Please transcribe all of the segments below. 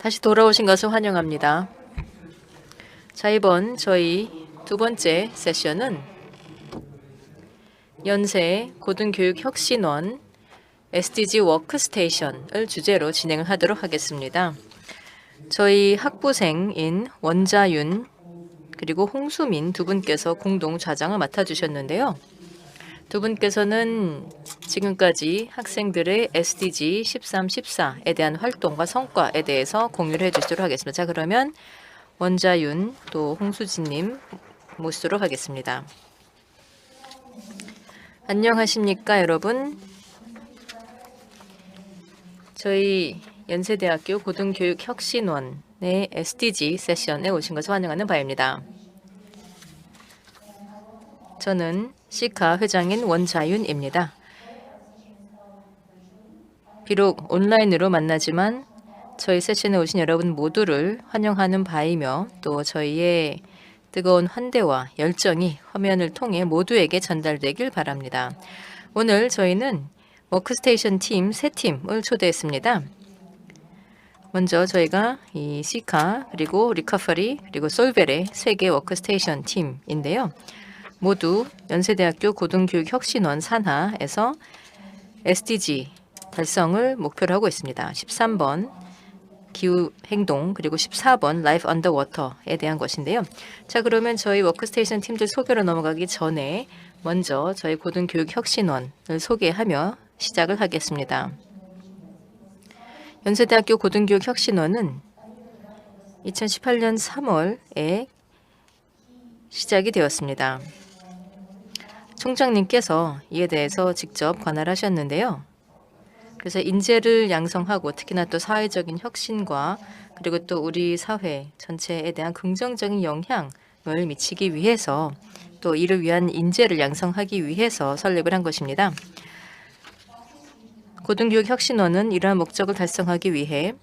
다시 돌아오신 것을 환영합니다. 자, 이번 저희 두 번째 세션은 연세 고등교육혁신원 SDG 워크스테이션을 주제로 진행을 하도록 하겠습니다. 저희 학부생인 원자윤 그리고 홍수민 두 분께서 공동 좌장을 맡아주셨는데요. 두 분께서는 지금까지 학생들의 SDG 13, 14에 대한 활동과 성과에 대해서 공유를 해주시도록 하겠습니다. 자, 그러면 원자윤 또 홍수진님 모시도록 하겠습니다. 안녕하십니까, 여러분. 저희 연세대학교 고등교육혁신원의 SDG 세션에 오신 것을 환영하는 바입니다. 저는 시카 회장인 원자윤입니다. 비록 온라인으로 만나지만 저희 세션에 오신 여러분 모두를 환영하는 바이며 또 저희의 뜨거운 환대와 열정이 화면을 통해 모두에게 전달되길 바랍니다. 오늘 저희는 워크스테이션 팀 세 팀을 초대했습니다. 먼저 저희가 이 시카 그리고 리커퍼리 그리고 솔벨의 세 개 워크스테이션 팀인데요. 모두 연세대학교 고등교육혁신원 산하에서 SDG 달성을 목표로 하고 있습니다. 13번 기후행동 그리고 14번 라이프 언더워터에 대한 것인데요. 자, 그러면 저희 워크스테이션 팀들 소개로 넘어가기 전에 먼저 저희 고등교육혁신원을 소개하며 시작을 하겠습니다. 연세대학교 고등교육혁신원은 2018년 3월에 시작이 되었습니다. 총장님께서 이에 대해서 직접 관할하셨는데요. 그래서 인재를 양성하고 특히나 또 사회적인 혁신과 그리고 또 우리 사회 전체에 대한 긍정적인 영향을 미치기 위해서 또 이를 위한 인재를 양성하기 위해서 설립을 한 것입니다. 고등교육혁신원은 이러한 목적을 달성하기 위해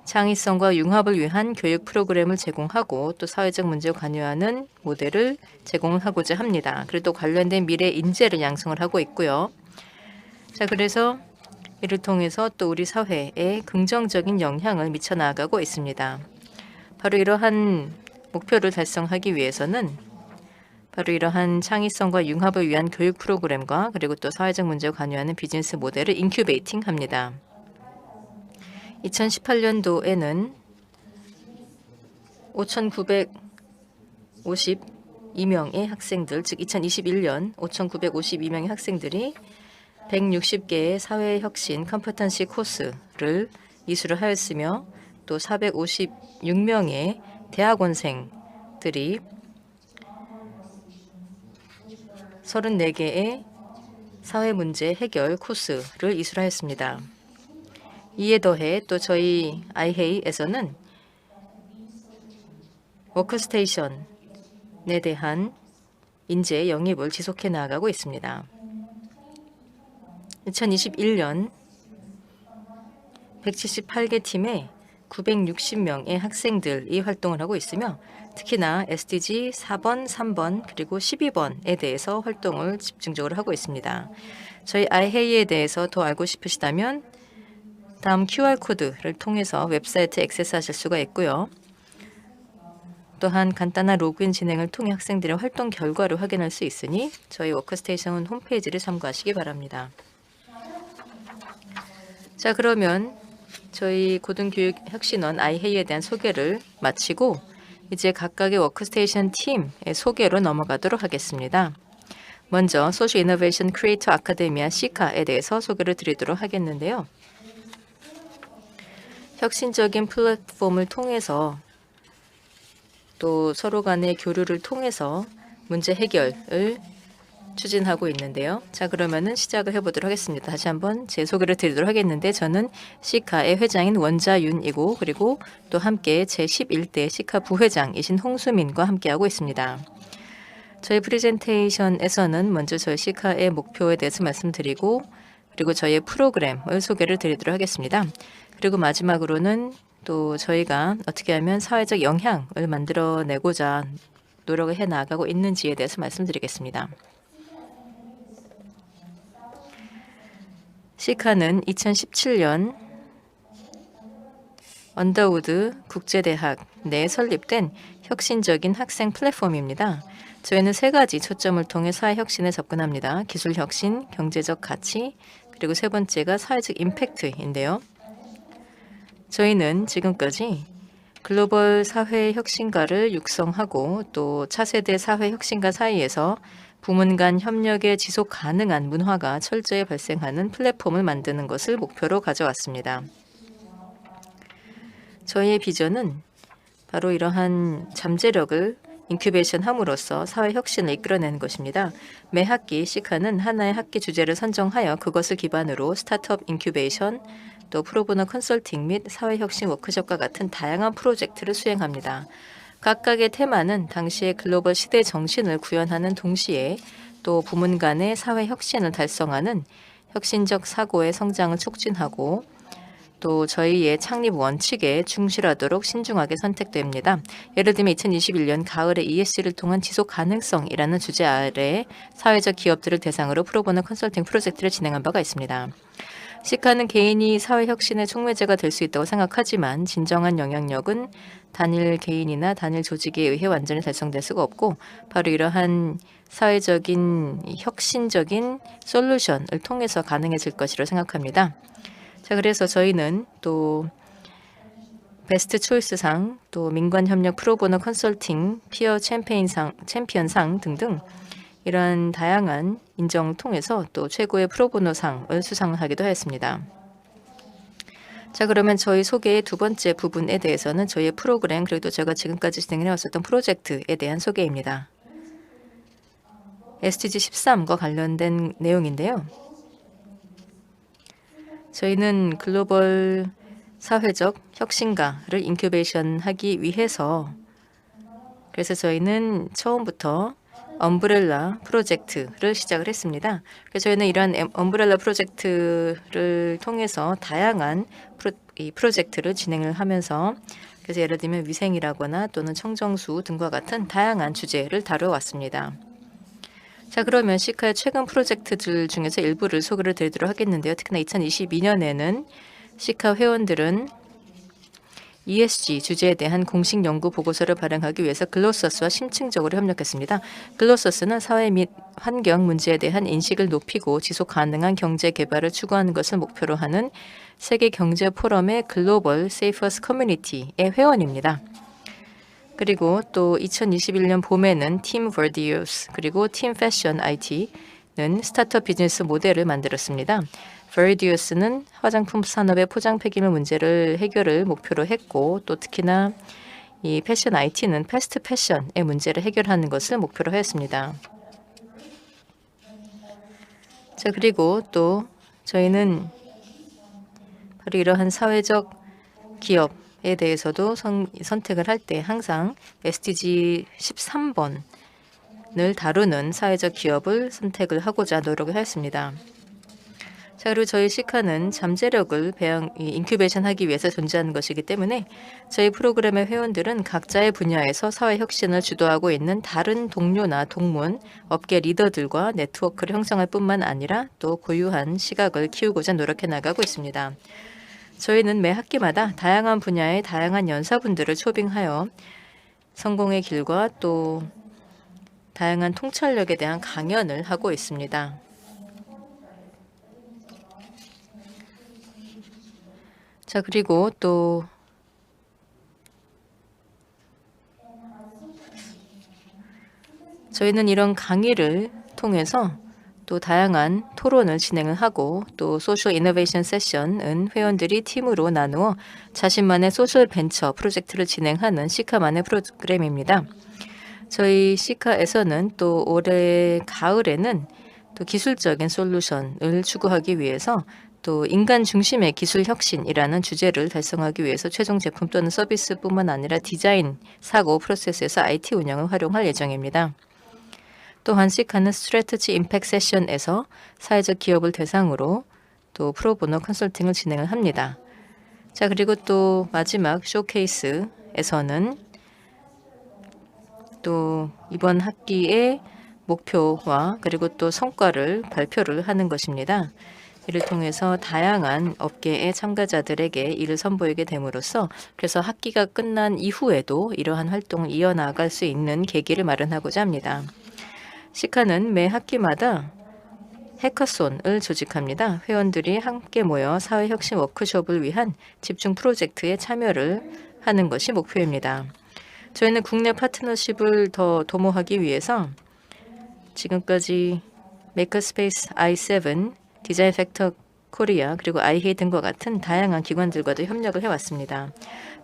창의성과 융합을 위한 교육 프로그램을 제공하고 또 사회적 문제에 관여하는 모델을 제공을 하고자 합니다. 그리고 또 관련된 미래 인재를 양성을 하고 있고요. 자, 그래서 이를 통해서 또 우리 사회에 긍정적인 영향을 미쳐 나가고 있습니다. 바로 이러한 목표를 달성하기 위해서는 바로 이러한 창의성과 융합을 위한 교육 프로그램과 그리고 또 사회적 문제에 관여하는 비즈니스 모델을 인큐베이팅 합니다. 2018년도에는 5,952명의 학생들, 즉 2021년 5,952명의 학생들이 160개의 사회혁신 컴petency 코스를 이수를 하였으며 또 456명의 대학원생들이 34개의 사회문제 해결 코스를 이수하였습니다. 이에 더해 또 저희 아이헤이에서는 워크스테이션에 대한 인재 영입을 지속해 나가고 있습니다. 2021년 178개 팀에 960명의 학생들이 활동을 하고 있으며 특히나 SDG 4번, 3번 그리고 12번에 대해서 활동을 집중적으로 하고 있습니다. 저희 아이헤이에 대해서 더 알고 싶으시다면 다음 QR코드를 통해서 웹사이트에 액세스하실 수가 있고요. 또한 간단한 로그인 진행을 통해 학생들의 활동 결과를 확인할 수 있으니 저희 워크스테이션 홈페이지를 참고하시기 바랍니다. 자, 그러면 저희 고등교육혁신원 아이헤이에 대한 소개를 마치고 이제 각각의 워크스테이션 팀의 소개로 넘어가도록 하겠습니다. 먼저 소셜 이노베이션 크리에이터 아카데미아 시카에 대해서 소개를 드리도록 하겠는데요. 혁신적인 플랫폼을 통해서 또 서로 간의 교류를 통해서 문제 해결을 추진하고 있는데요. 자, 그러면은 시작을 해보도록 하겠습니다. 다시 한번 제 소개를 드리도록 하겠는데 저는 시카의 회장인 원자윤이고 그리고 또 함께 제11대 시카 부회장이신 홍수민과 함께하고 있습니다. 저희 프레젠테이션에서는 먼저 저희 시카의 목표에 대해서 말씀드리고 그리고 저희의 프로그램을 소개를 드리도록 하겠습니다. 그리고 마지막으로는 또 저희가 어떻게 하면 사회적 영향을 만들어내고자 노력을 해나가고 있는지에 대해서 말씀드리겠습니다. 시카는 2017년 언더우드 국제대학 내 설립된 혁신적인 학생 플랫폼입니다. 저희는 세 가지 초점을 통해 사회혁신에 접근합니다. 기술혁신, 경제적 가치, 그리고 세 번째가 사회적 임팩트인데요. 저희는 지금까지 글로벌 사회혁신가를 육성하고 또 차세대 사회혁신가 사이에서 부문 간 협력의 지속 가능한 문화가 철저히 발생하는 플랫폼을 만드는 것을 목표로 가져왔습니다. 저희의 비전은 바로 이러한 잠재력을 인큐베이션 함으로써 사회혁신을 이끌어내는 것입니다. 매 학기 시카는 하나의 학기 주제를 선정하여 그것을 기반으로 스타트업 인큐베이션, 또 프로보노 컨설팅 및 사회혁신 워크숍과 같은 다양한 프로젝트를 수행합니다. 각각의 테마는 당시의 글로벌 시대 정신을 구현하는 동시에 또 부문 간의 사회혁신을 달성하는 혁신적 사고의 성장을 촉진하고 또 저희의 창립 원칙에 충실하도록 신중하게 선택됩니다. 예를 들면 2021년 가을에 ESG를 통한 지속 가능성이라는 주제 아래 사회적 기업들을 대상으로 프로보노 컨설팅 프로젝트를 진행한 바가 있습니다. 시카는 개인이 사회혁신의 촉매제가 될 수 있다고 생각하지만 진정한 영향력은 단일 개인이나 단일 조직에 의해 완전히 달성될 수가 없고 바로 이러한 사회적인 혁신적인 솔루션을 통해서 가능해질 것이라고 생각합니다. 자, 그래서 저희는 또 베스트 초이스상, 또 민관협력 프로보노 컨설팅, 피어 챔피언상 등등 이러한 다양한 인정을 통해서 또 최고의 프로보노상을 수상하기도 했습니다. 자, 그러면 저희 소개의 두 번째 부분에 대해서는 저희의 프로그램 그리고 또 제가 지금까지 진행해 왔었던 프로젝트에 대한 소개입니다. SDG 13과 관련된 내용인데요. 저희는 글로벌 사회적 혁신가를 인큐베이션 하기 위해서 그래서 저희는 처음부터 엄브렐라 프로젝트를 시작을 했습니다. 그래서 저희는 이러한 엄브렐라 프로젝트를 통해서 다양한 프로젝트를 진행을 하면서 그래서 예를 들면 위생이라거나 또는 청정수 등과 같은 다양한 주제를 다뤄왔습니다. 자, 그러면 시카의 최근 프로젝트들 중에서 일부를 소개를 드리도록 하겠는데요. 특히나 2022년에는 시카 회원들은 ESG 주제에 대한 공식 연구 보고서를 발행하기 위해서 글로서스와 심층적으로 협력했습니다. 글로서스는 사회 및 환경 문제에 대한 인식을 높이고 지속 가능한 경제 개발을 추구하는 것을 목표로 하는 세계 경제 포럼의 글로벌 세이퍼스 커뮤니티의 회원입니다. 그리고 또 2021년 봄에는 팀 버디우스 그리고 팀 패션 IT는 스타트업 비즈니스 모델을 만들었습니다. 버디우스는 화장품 산업의 포장 폐기물 문제를 해결을 목표로 했고 또 특히나 이 패션 IT는 패스트 패션의 문제를 해결하는 것을 목표로 했습니다. 자, 그리고 또 저희는 바로 이러한 사회적 기업에 대해서도 선택을 할 때 항상 SDG 13번을 다루는 사회적 기업을 선택을 하고자 노력을 했습니다. 자, 그리고 저희 시카는 잠재력을 인큐베이션 하기 위해서 존재하는 것이기 때문에 저희 프로그램의 회원들은 각자의 분야에서 사회혁신을 주도하고 있는 다른 동료나 동문, 업계 리더들과 네트워크를 형성할 뿐만 아니라 또 고유한 시각을 키우고자 노력해 나가고 있습니다. 저희는 매 학기마다 다양한 분야의 다양한 연사분들을 초빙하여 성공의 길과 또 다양한 통찰력에 대한 강연을 하고 있습니다. 자, 그리고 또 저희는 이런 강의를 통해서 또 다양한 토론을 진행을 하고 또 소셜 이노베이션 세션은 회원들이 팀으로 나누어 자신만의 소셜 벤처 프로젝트를 진행하는 시카만의 프로그램입니다. 저희 시카에서는 또 올해 가을에는 또 기술적인 솔루션을 추구하기 위해서 또 인간 중심의 기술 혁신이라는 주제를 달성하기 위해서 최종 제품 또는 서비스뿐만 아니라 디자인, 사고, 프로세스에서 IT 운영을 활용할 예정입니다. 또한 시카는 스트래티지 임팩트 세션에서 사회적 기업을 대상으로 또 프로보노 컨설팅을 진행을 합니다. 자, 그리고 또 마지막 쇼케이스에서는 또 이번 학기의 목표와 그리고 또 성과를 발표를 하는 것입니다. 이를 통해서 다양한 업계의 참가자들에게 이를 선보이게 됨으로써 그래서 학기가 끝난 이후에도 이러한 활동을 이어나갈 수 있는 계기를 마련하고자 합니다. 시카는 매 학기마다 해커손을 조직합니다. 회원들이 함께 모여 사회혁신 워크숍을 위한 집중 프로젝트에 참여를 하는 것이 목표입니다. 저희는 국내 파트너십을 더 도모하기 위해서 지금까지 메이커스페이스 i7, 디자인 팩터 코리아 그리고 아이헤이 등과 같은 다양한 기관들과도 협력을 해왔습니다.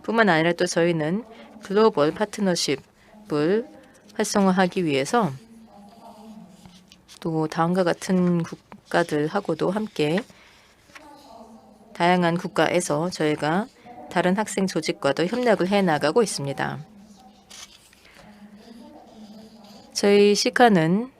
뿐만 아니라 또 저희는 글로벌 파트너십을 활성화하기 위해서 또 다음과 같은 국가들하고도 함께 다양한 국가에서 저희가 다른 학생 조직과도 협력을 해나가고 있습니다. 저희 시카는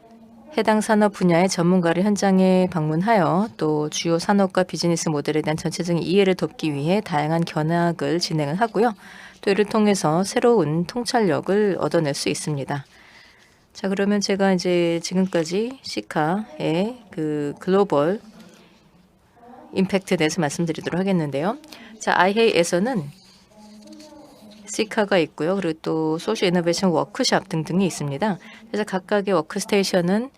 해당 산업 분야의 전문가를 현장에 방문하여 또 주요 산업과 비즈니스 모델에 대한 전체적인 이해를 돕기 위해 다양한 견학을 진행을 하고요. 또 이를 통해서 새로운 통찰력을 얻어낼 수 있습니다. 자, 그러면 제가 이제 지금까지 시카의 그 글로벌 임팩트에 대해서 말씀드리도록 하겠는데요. 자, 아이헤이에서는 시카가 있고요. 그리고 또 소셜 이노베이션 워크숍 등등이 있습니다. 그래서 각각의 워크스테이션은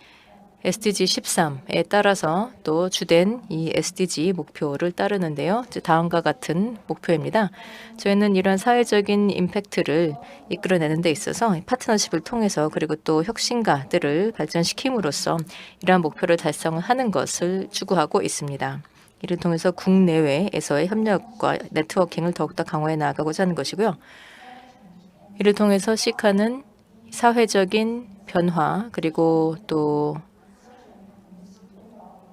SDG 13에 따라서 또 주된 이 SDG 목표를 따르는데요. 다음과 같은 목표입니다. 저희는 이런 사회적인 임팩트를 이끌어내는 데 있어서 파트너십을 통해서 그리고 또 혁신가들을 발전시킴으로써 이러한 목표를 달성하는 것을 추구하고 있습니다. 이를 통해서 국내외에서의 협력과 네트워킹을 더욱더 강화해 나가고자 하는 것이고요. 이를 통해서 시카는 사회적인 변화 그리고 또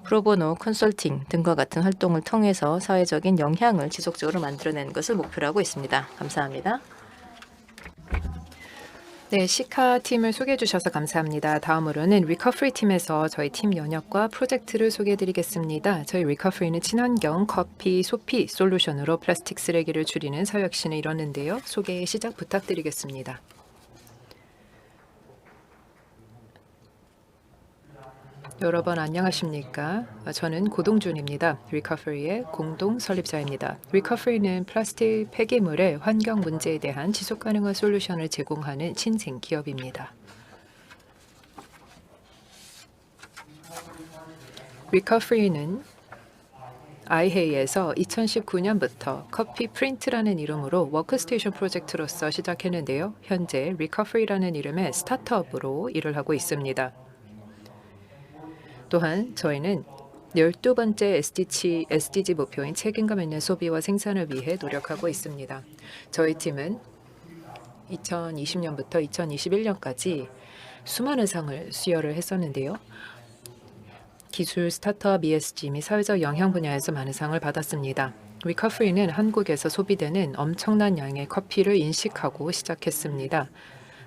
프로보노 컨설팅 등과 같은 활동을 통해서 사회적인 영향을 지속적으로 만들어내는 것을 목표로 하고 있습니다. 감사합니다. 네, 시카 팀을 소개해 주셔서 감사합니다. 다음으로는 리커프리 팀에서 저희 팀 연역과 프로젝트를 소개해 드리겠습니다. 저희 리커프리는 친환경 커피, 소피 솔루션으로 플라스틱 쓰레기를 줄이는 사회혁신을 이뤘는데요. 소개 시작 부탁드리겠습니다. 여러분 안녕하십니까? 저는 고동준입니다. 리커프리의 공동 설립자입니다. 리커프리는 플라스틱 폐기물의 환경 문제에 대한 지속 가능한 솔루션을 제공하는 신생 기업입니다. 리커프리는 아이헤이에서 2019년부터 커피 프린트라는 이름으로 워크스테이션 프로젝트로서 시작했는데요. 현재 리커프리라는 이름의 스타트업으로 일을 하고 있습니다. 또한 저희는 12번째 SDG 목표인 책임감 있는 소비와 생산을 위해 노력하고 있습니다. 저희 팀은 2020년부터 2021년까지 수많은 상을 수여를 했었는데요. 기술, 스타트업, ESG 및 사회적 영향 분야에서 많은 상을 받았습니다. 리커프리는 한국에서 소비되는 엄청난 양의 커피를 인식하고 시작했습니다.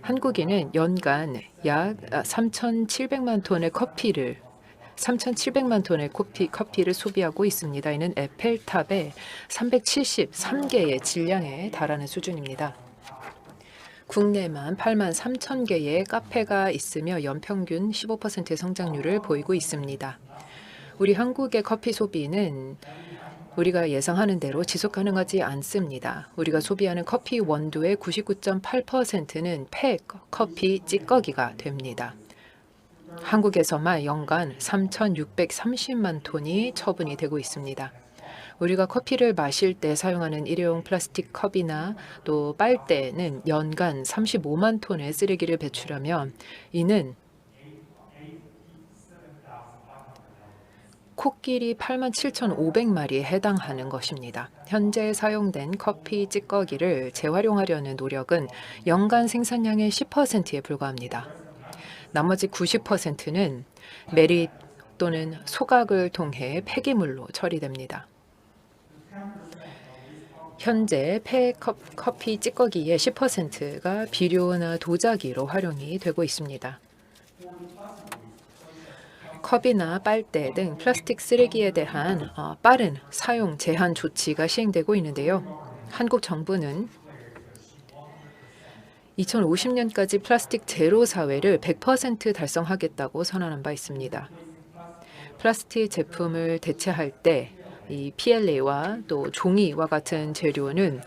한국인은 연간 약 3,700만 톤의 커피를 소비하고 있습니다. 이는 에펠탑의 373개의 질량에 달하는 수준입니다. 국내만 8만 3천 개의 카페가 있으며 연평균 15%의 성장률을 보이고 있습니다. 우리 한국의 커피 소비는 우리가 예상하는 대로 지속 가능하지 않습니다. 우리가 소비하는 커피 원두의 99.8%는 팩 커피 찌꺼기가 됩니다. 한국에서만 연간 3,630만 톤이 처분이 되고 있습니다. 우리가 커피를 마실 때 사용하는 일회용 플라스틱 컵이나 또 빨대는 연간 35만 톤의 쓰레기를 배출하며 이는 코끼리 87,500마리에 해당하는 것입니다. 현재 사용된 커피 찌꺼기를 재활용하려는 노력은 연간 생산량의 10%에 불과합니다. 나머지 90%는 매립 또는 소각을 통해 폐기물로 처리됩니다. 현재 커피 찌꺼기의 10%가 비료나 도자기로 활용이 되고 있습니다. 컵이나 빨대 등 플라스틱 쓰레기에 대한 빠른 사용 제한 조치가 시행되고 있는데요. 한국 정부는 2050년까지 플라스틱 제로 사회를 100% 달성하겠다고 선언한 바 있습니다. 플라스틱 제품을 대체할 때 이 PLA와 또 종이와 같은 재료는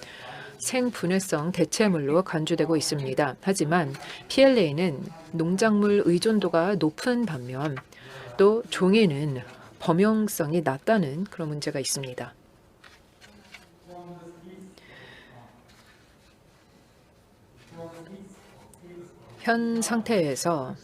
생분해성 대체물로 간주되고 있습니다. 하지만 PLA는 농작물 의존도가 높은 반면 또 종이는 범용성이 낮다는 그런 문제가 있습니다. 현 상태에서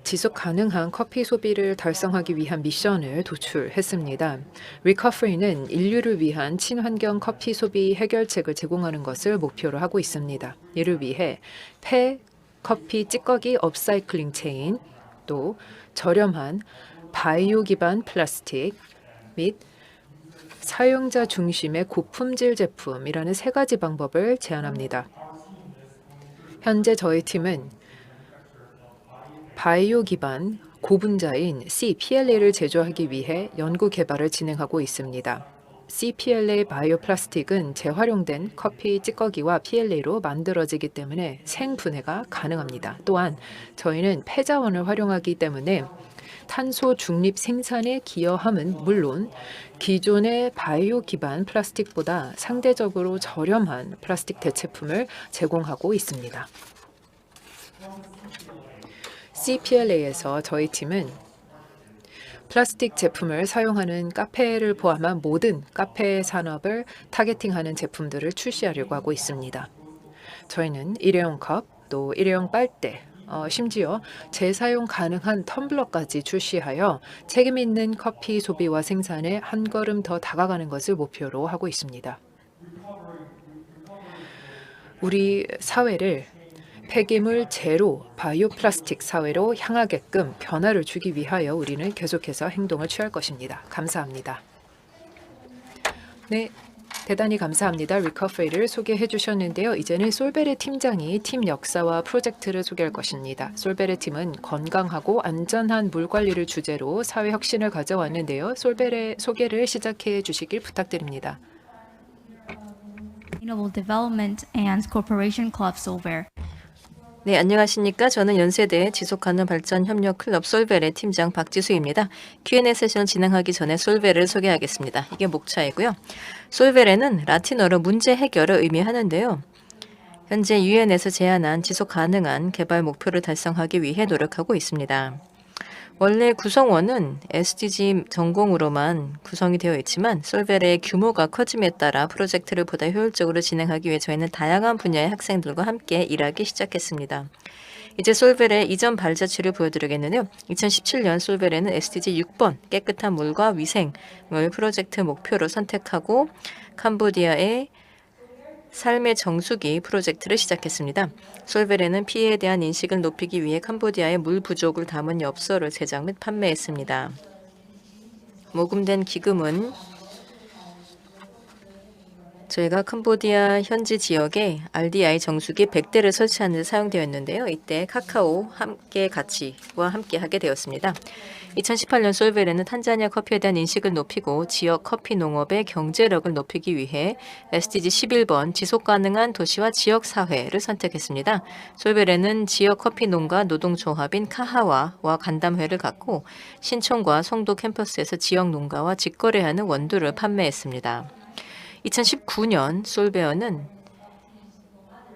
지속 가능한 커피 소비를 달성하기 위한 미션을 도출했습니다. 리커프리는 인류를 위한 친환경 커피 소비 해결책을 제공하는 것을 목표로 하고 있습니다. 이를 위해 폐 커피 찌꺼기 업사이클링 체인, 또 저렴한 바이오 기반 플라스틱 및 사용자 중심의 고품질 제품이라는 세 가지 방법을 제안합니다. 현재 저희 팀은 바이오 기반 고분자인 CPLA를 제조하기 위해 연구 개발을 진행하고 있습니다. CPLA 바이오 플라스틱은 재활용된 커피 찌꺼기와 PLA로 만들어지기 때문에 생분해가 가능합니다. 또한 저희는 폐자원을 활용하기 때문에 탄소 중립 생산에 기여함은 물론 기존의 바이오 기반 플라스틱보다 상대적으로 저렴한 플라스틱 대체품을 제공하고 있습니다. CPLA에서 저희 팀은 플라스틱 제품을 사용하는 카페를 포함한 모든 카페 산업을 타겟팅하는 제품들을 출시하려고 하고 있습니다. 저희는 일회용 컵, 또 일회용 빨대, 심지어 재사용 가능한 텀블러까지 출시하여 책임 있는 커피 소비와 생산에 한 걸음 더 다가가는 것을 목표로 하고 있습니다. 우리 사회를 폐기물 제로 바이오 플라스틱 사회로 향하게끔 변화를 주기 위하여 우리는 계속해서 행동을 취할 것입니다. 감사합니다. 네, 대단히 감사합니다. 리커프리를 소개해 주셨는데요. 이제는 솔베레 팀장이 팀 역사와 프로젝트를 소개할 것입니다. 솔베레 팀은 건강하고 안전한 물 관리를 주제로 사회 혁신을 가져왔는데요. 솔베레 소개를 시작해 주시길 부탁드립니다. Sustainable Development and Corporation Club Solver. 네, 안녕하십니까. 저는 연세대 지속가능 발전 협력 클럽 솔베레 팀장 박지수입니다. Q&A 세션 진행하기 전에 솔베레를 소개하겠습니다. 이게 목차이고요. 솔베레는 라틴어로 문제 해결을 의미하는데요. 현재 유엔에서 제안한 지속 가능한 개발 목표를 달성하기 위해 노력하고 있습니다. 원래 구성원은 SDG 전공으로만 구성이 되어 있지만 솔베레의 규모가 커짐에 따라 프로젝트를 보다 효율적으로 진행하기 위해 저희는 다양한 분야의 학생들과 함께 일하기 시작했습니다. 이제 솔베레의 이전 발자취를 보여드리겠는데요. 2017년 솔베레는 SDG 6번 깨끗한 물과 위생을 프로젝트 목표로 선택하고 캄보디아의 삶의 정수기 프로젝트를 시작했습니다. 솔베레는 피해에 대한 인식을 높이기 위해 캄보디아의 물 부족을 담은 엽서를 제작 및 판매했습니다. 모금된 기금은 저희가 캄보디아 현지 지역에 RDI 정수기 100대를 설치하는 데 사용되었는데요. 이때 카카오 함께 가치와 함께 하게 되었습니다. 2018년 솔베레는 탄자니아 커피에 대한 인식을 높이고 지역 커피 농업의 경제력을 높이기 위해 SDG 11번 지속가능한 도시와 지역사회를 선택했습니다. 솔베레는 지역 커피 농가 노동조합인 카하와와 간담회를 갖고 신촌과 송도 캠퍼스에서 지역 농가와 직거래하는 원두를 판매했습니다. 2019년 솔베어는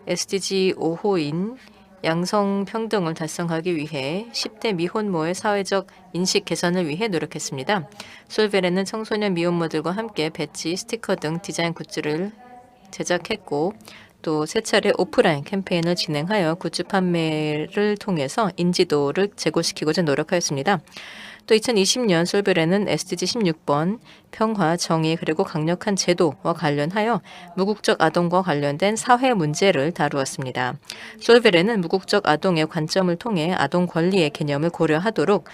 SDG 5호인 양성평등을 달성하기 위해 10대 미혼모의 사회적 인식 개선을 위해 노력했습니다. 솔베레는 청소년 미혼모들과 함께 배지, 스티커 등 디자인 굿즈를 제작했고 또 세 차례 오프라인 캠페인을 진행하여 굿즈 판매를 통해서 인지도를 제고시키고자 노력하였습니다. 또 2020년 솔베레는 SDG 16번 평화, 정의 그리고 강력한 제도와 관련하여 무국적 아동과 관련된 사회 문제를 다루었습니다. 솔베레는 무국적 아동의 관점을 통해 아동 권리의 개념을 고려하도록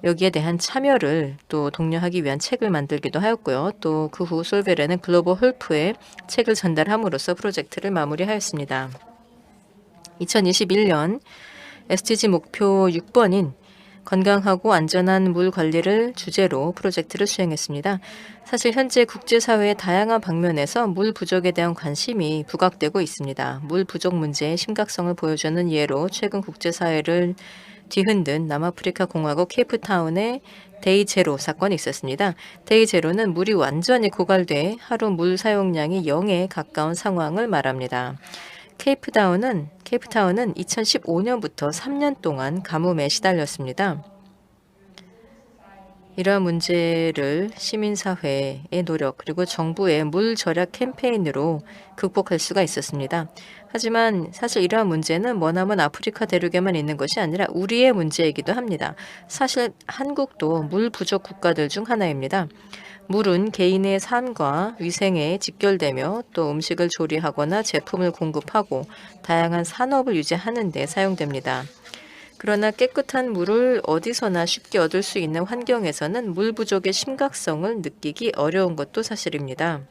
여기에 대한 참여를 또 독려하기 위한 책을 만들기도 하였고요. 또 그 후 솔베레는 글로벌 홀프에 책을 전달함으로써 프로젝트를 마무리하였습니다. 2021년 SDG 목표 6번인 건강하고 안전한 물 관리를 주제로 프로젝트를 수행했습니다. 사실 현재 국제사회의 다양한 방면에서 물 부족에 대한 관심이 부각되고 있습니다. 물 부족 문제의 심각성을 보여주는 예로 최근 국제사회를 뒤흔든 남아프리카 공화국 케이프타운의 데이 제로 사건이 있었습니다. 데이 제로는 물이 완전히 고갈돼 하루 물 사용량이 0에 가까운 상황을 말합니다. 케이프타운은 2015년부터 3년 동안 가뭄에 시달렸습니다. 이러한 문제를 시민사회의 노력 그리고 정부의 물 절약 캠페인으로 극복할 수가 있었습니다. 하지만 사실 이러한 문제는 머나먼 아프리카 대륙에만 있는 것이 아니라 우리의 문제이기도 합니다. 사실 한국도 물 부족 국가들 중 하나입니다. 물은 개인의 삶과 위생에 직결되며 또 음식을 조리하거나 제품을 공급하고 다양한 산업을 유지하는 데 사용됩니다. 그러나 깨끗한 물을 어디서나 쉽게 얻을 수 있는 환경에서는 물 부족의 심각성을 느끼기 어려운 것도 사실입니다.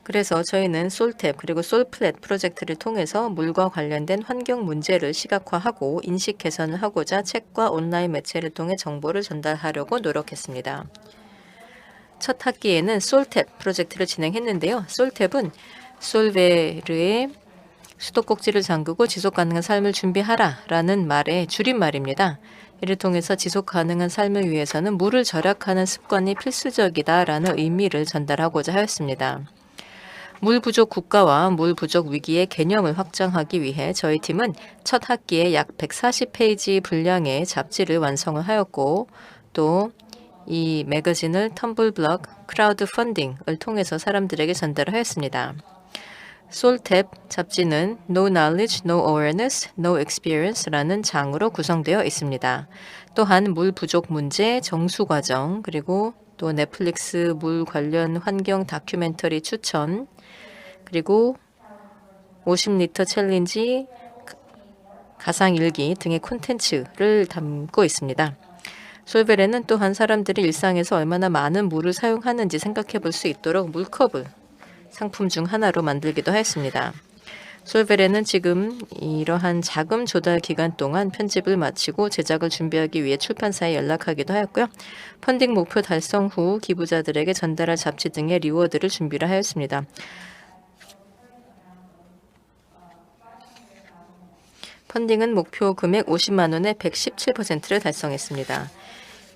그래서 저희는 솔탭 그리고 솔플랫 프로젝트를 통해서 물과 관련된 환경 문제를 시각화하고 인식 개선을 하고자 책과 온라인 매체를 통해 정보를 전달하려고 노력했습니다. 첫 학기에는 솔탭 프로젝트를 진행했는데요. 솔탭은 솔베르의 수도꼭지를 잠그고 지속가능한 삶을 준비하라 라는 말의 줄임말입니다. 이를 통해서 지속가능한 삶을 위해서는 물을 절약하는 습관이 필수적이다 라는 의미를 전달하고자 하였습니다. 물 부족 국가와 물 부족 위기의 개념을 확장하기 위해 저희 팀은 첫 학기에 약 140페이지 분량의 잡지를 완성을 하였고 또 이 매거진을 텀블블럭 크라우드 펀딩을 통해서 사람들에게 전달을 하였습니다. 솔탭 잡지는 No Knowledge, No Awareness, No Experience라는 장으로 구성되어 있습니다. 또한 물 부족 문제, 정수 과정, 그리고 또 넷플릭스 물 관련 환경 다큐멘터리 추천, 그리고 50리터 챌린지, 가상일기 등의 콘텐츠를 담고 있습니다. 솔베레는 또한 사람들이 일상에서 얼마나 많은 물을 사용하는지 생각해 볼 수 있도록 물컵을 상품 중 하나로 만들기도 하였습니다. 솔베레는 지금 이러한 자금 조달 기간 동안 편집을 마치고 제작을 준비하기 위해 출판사에 연락하기도 하였고요. 펀딩 목표 달성 후 기부자들에게 전달할 잡지 등의 리워드를 준비를 하였습니다. 펀딩은 목표 금액 50만 원의 117%를 달성했습니다.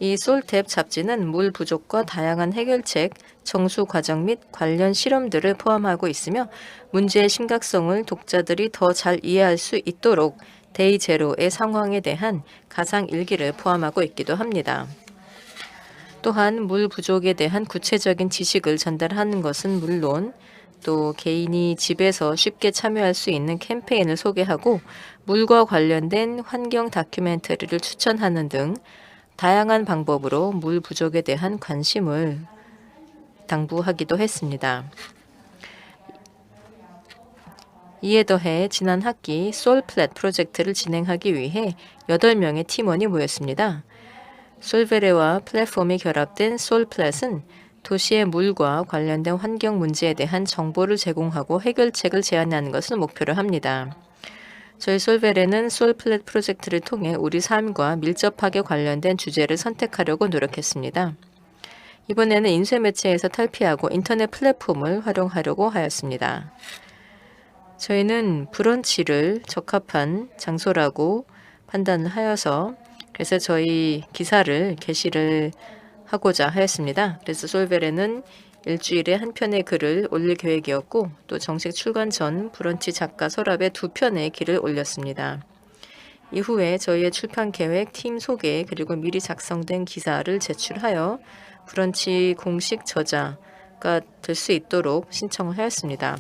이 솔탭 잡지는 물 부족과 다양한 해결책, 정수 과정 및 관련 실험들을 포함하고 있으며 문제의 심각성을 독자들이 더 잘 이해할 수 있도록 데이 제로의 상황에 대한 가상 일기를 포함하고 있기도 합니다. 또한 물 부족에 대한 구체적인 지식을 전달하는 것은 물론 또 개인이 집에서 쉽게 참여할 수 있는 캠페인을 소개하고 물과 관련된 환경 다큐멘터리를 추천하는 등 다양한 방법으로 물 부족에 대한 관심을 당부하기도 했습니다. 이에 더해 지난 학기 솔플랫 프로젝트를 진행하기 위해 8명의 팀원이 모였습니다. 솔베레와 플랫폼이 결합된 솔플랫은 도시의 물과 관련된 환경 문제에 대한 정보를 제공하고 해결책을 제안하는 것을 목표로 합니다. 저희 솔베레는 솔플랫 프로젝트를 통해 우리 삶과 밀접하게 관련된 주제를 선택하려고 노력했습니다. 이번에는 인쇄매체에서 탈피하고 인터넷 플랫폼을 활용하려고 하였습니다. 저희는 브런치를 적합한 장소라고 판단을 하여서 그래서 저희 기사를 게시를 하고자 하였습니다. 그래서 솔베레는 일주일에 한 편의 글을 올릴 계획이었고 또 정식 출간 전 브런치 작가 서랍에 2편의 글을 올렸습니다. 이후에 저희의 출판 계획, 팀 소개 그리고 미리 작성된 기사를 제출하여 브런치 공식 저자가 될 수 있도록 신청을 하였습니다.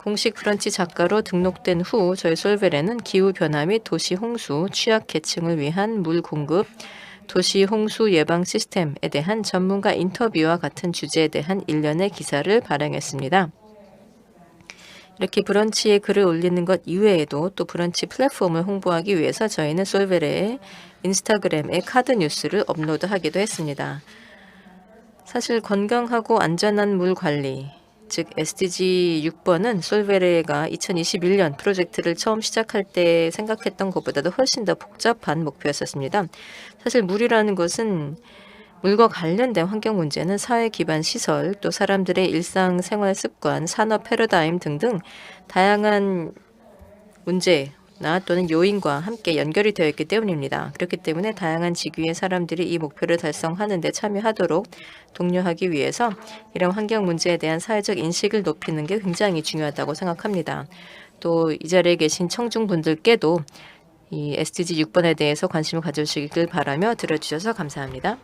공식 브런치 작가로 등록된 후 저희 솔베레는 기후변화 및 도시 홍수, 취약 계층을 위한 물 공급, 도시 홍수 예방 시스템에 대한 전문가 인터뷰와 같은 주제에 대한 일련의 기사를 발행했습니다. 이렇게 브런치에 글을 올리는 것 이외에도 또 브런치 플랫폼을 홍보하기 위해서 저희는 솔베레의 인스타그램에 카드 뉴스를 업로드하기도 했습니다. 사실 건강하고 안전한 물 관리, 즉 SDG 6번은 솔베레가 2021년 프로젝트를 처음 시작할 때 생각했던 것보다도 훨씬 더 복잡한 목표였었습니다. 사실 물이라는 것은 물과 관련된 환경 문제는 사회 기반 시설, 또 사람들의 일상생활 습관, 산업 패러다임 등등 다양한 문제 또는 요인과 함께 연결이 되어 있기 때문입니다. 그렇기 때문에 다양한 직위의 사람들이 이 목표를 달성하는 데 참여하도록 독려하기 위해서 이런 환경 문제에 대한 사회적 인식을 높이는 게 굉장히 중요하다고 생각합니다. 또 이 자리에 계신 청중분들께도 이 SDG 6번에 대해서 관심을 가져주시길 바라며 들어주셔서 감사합니다.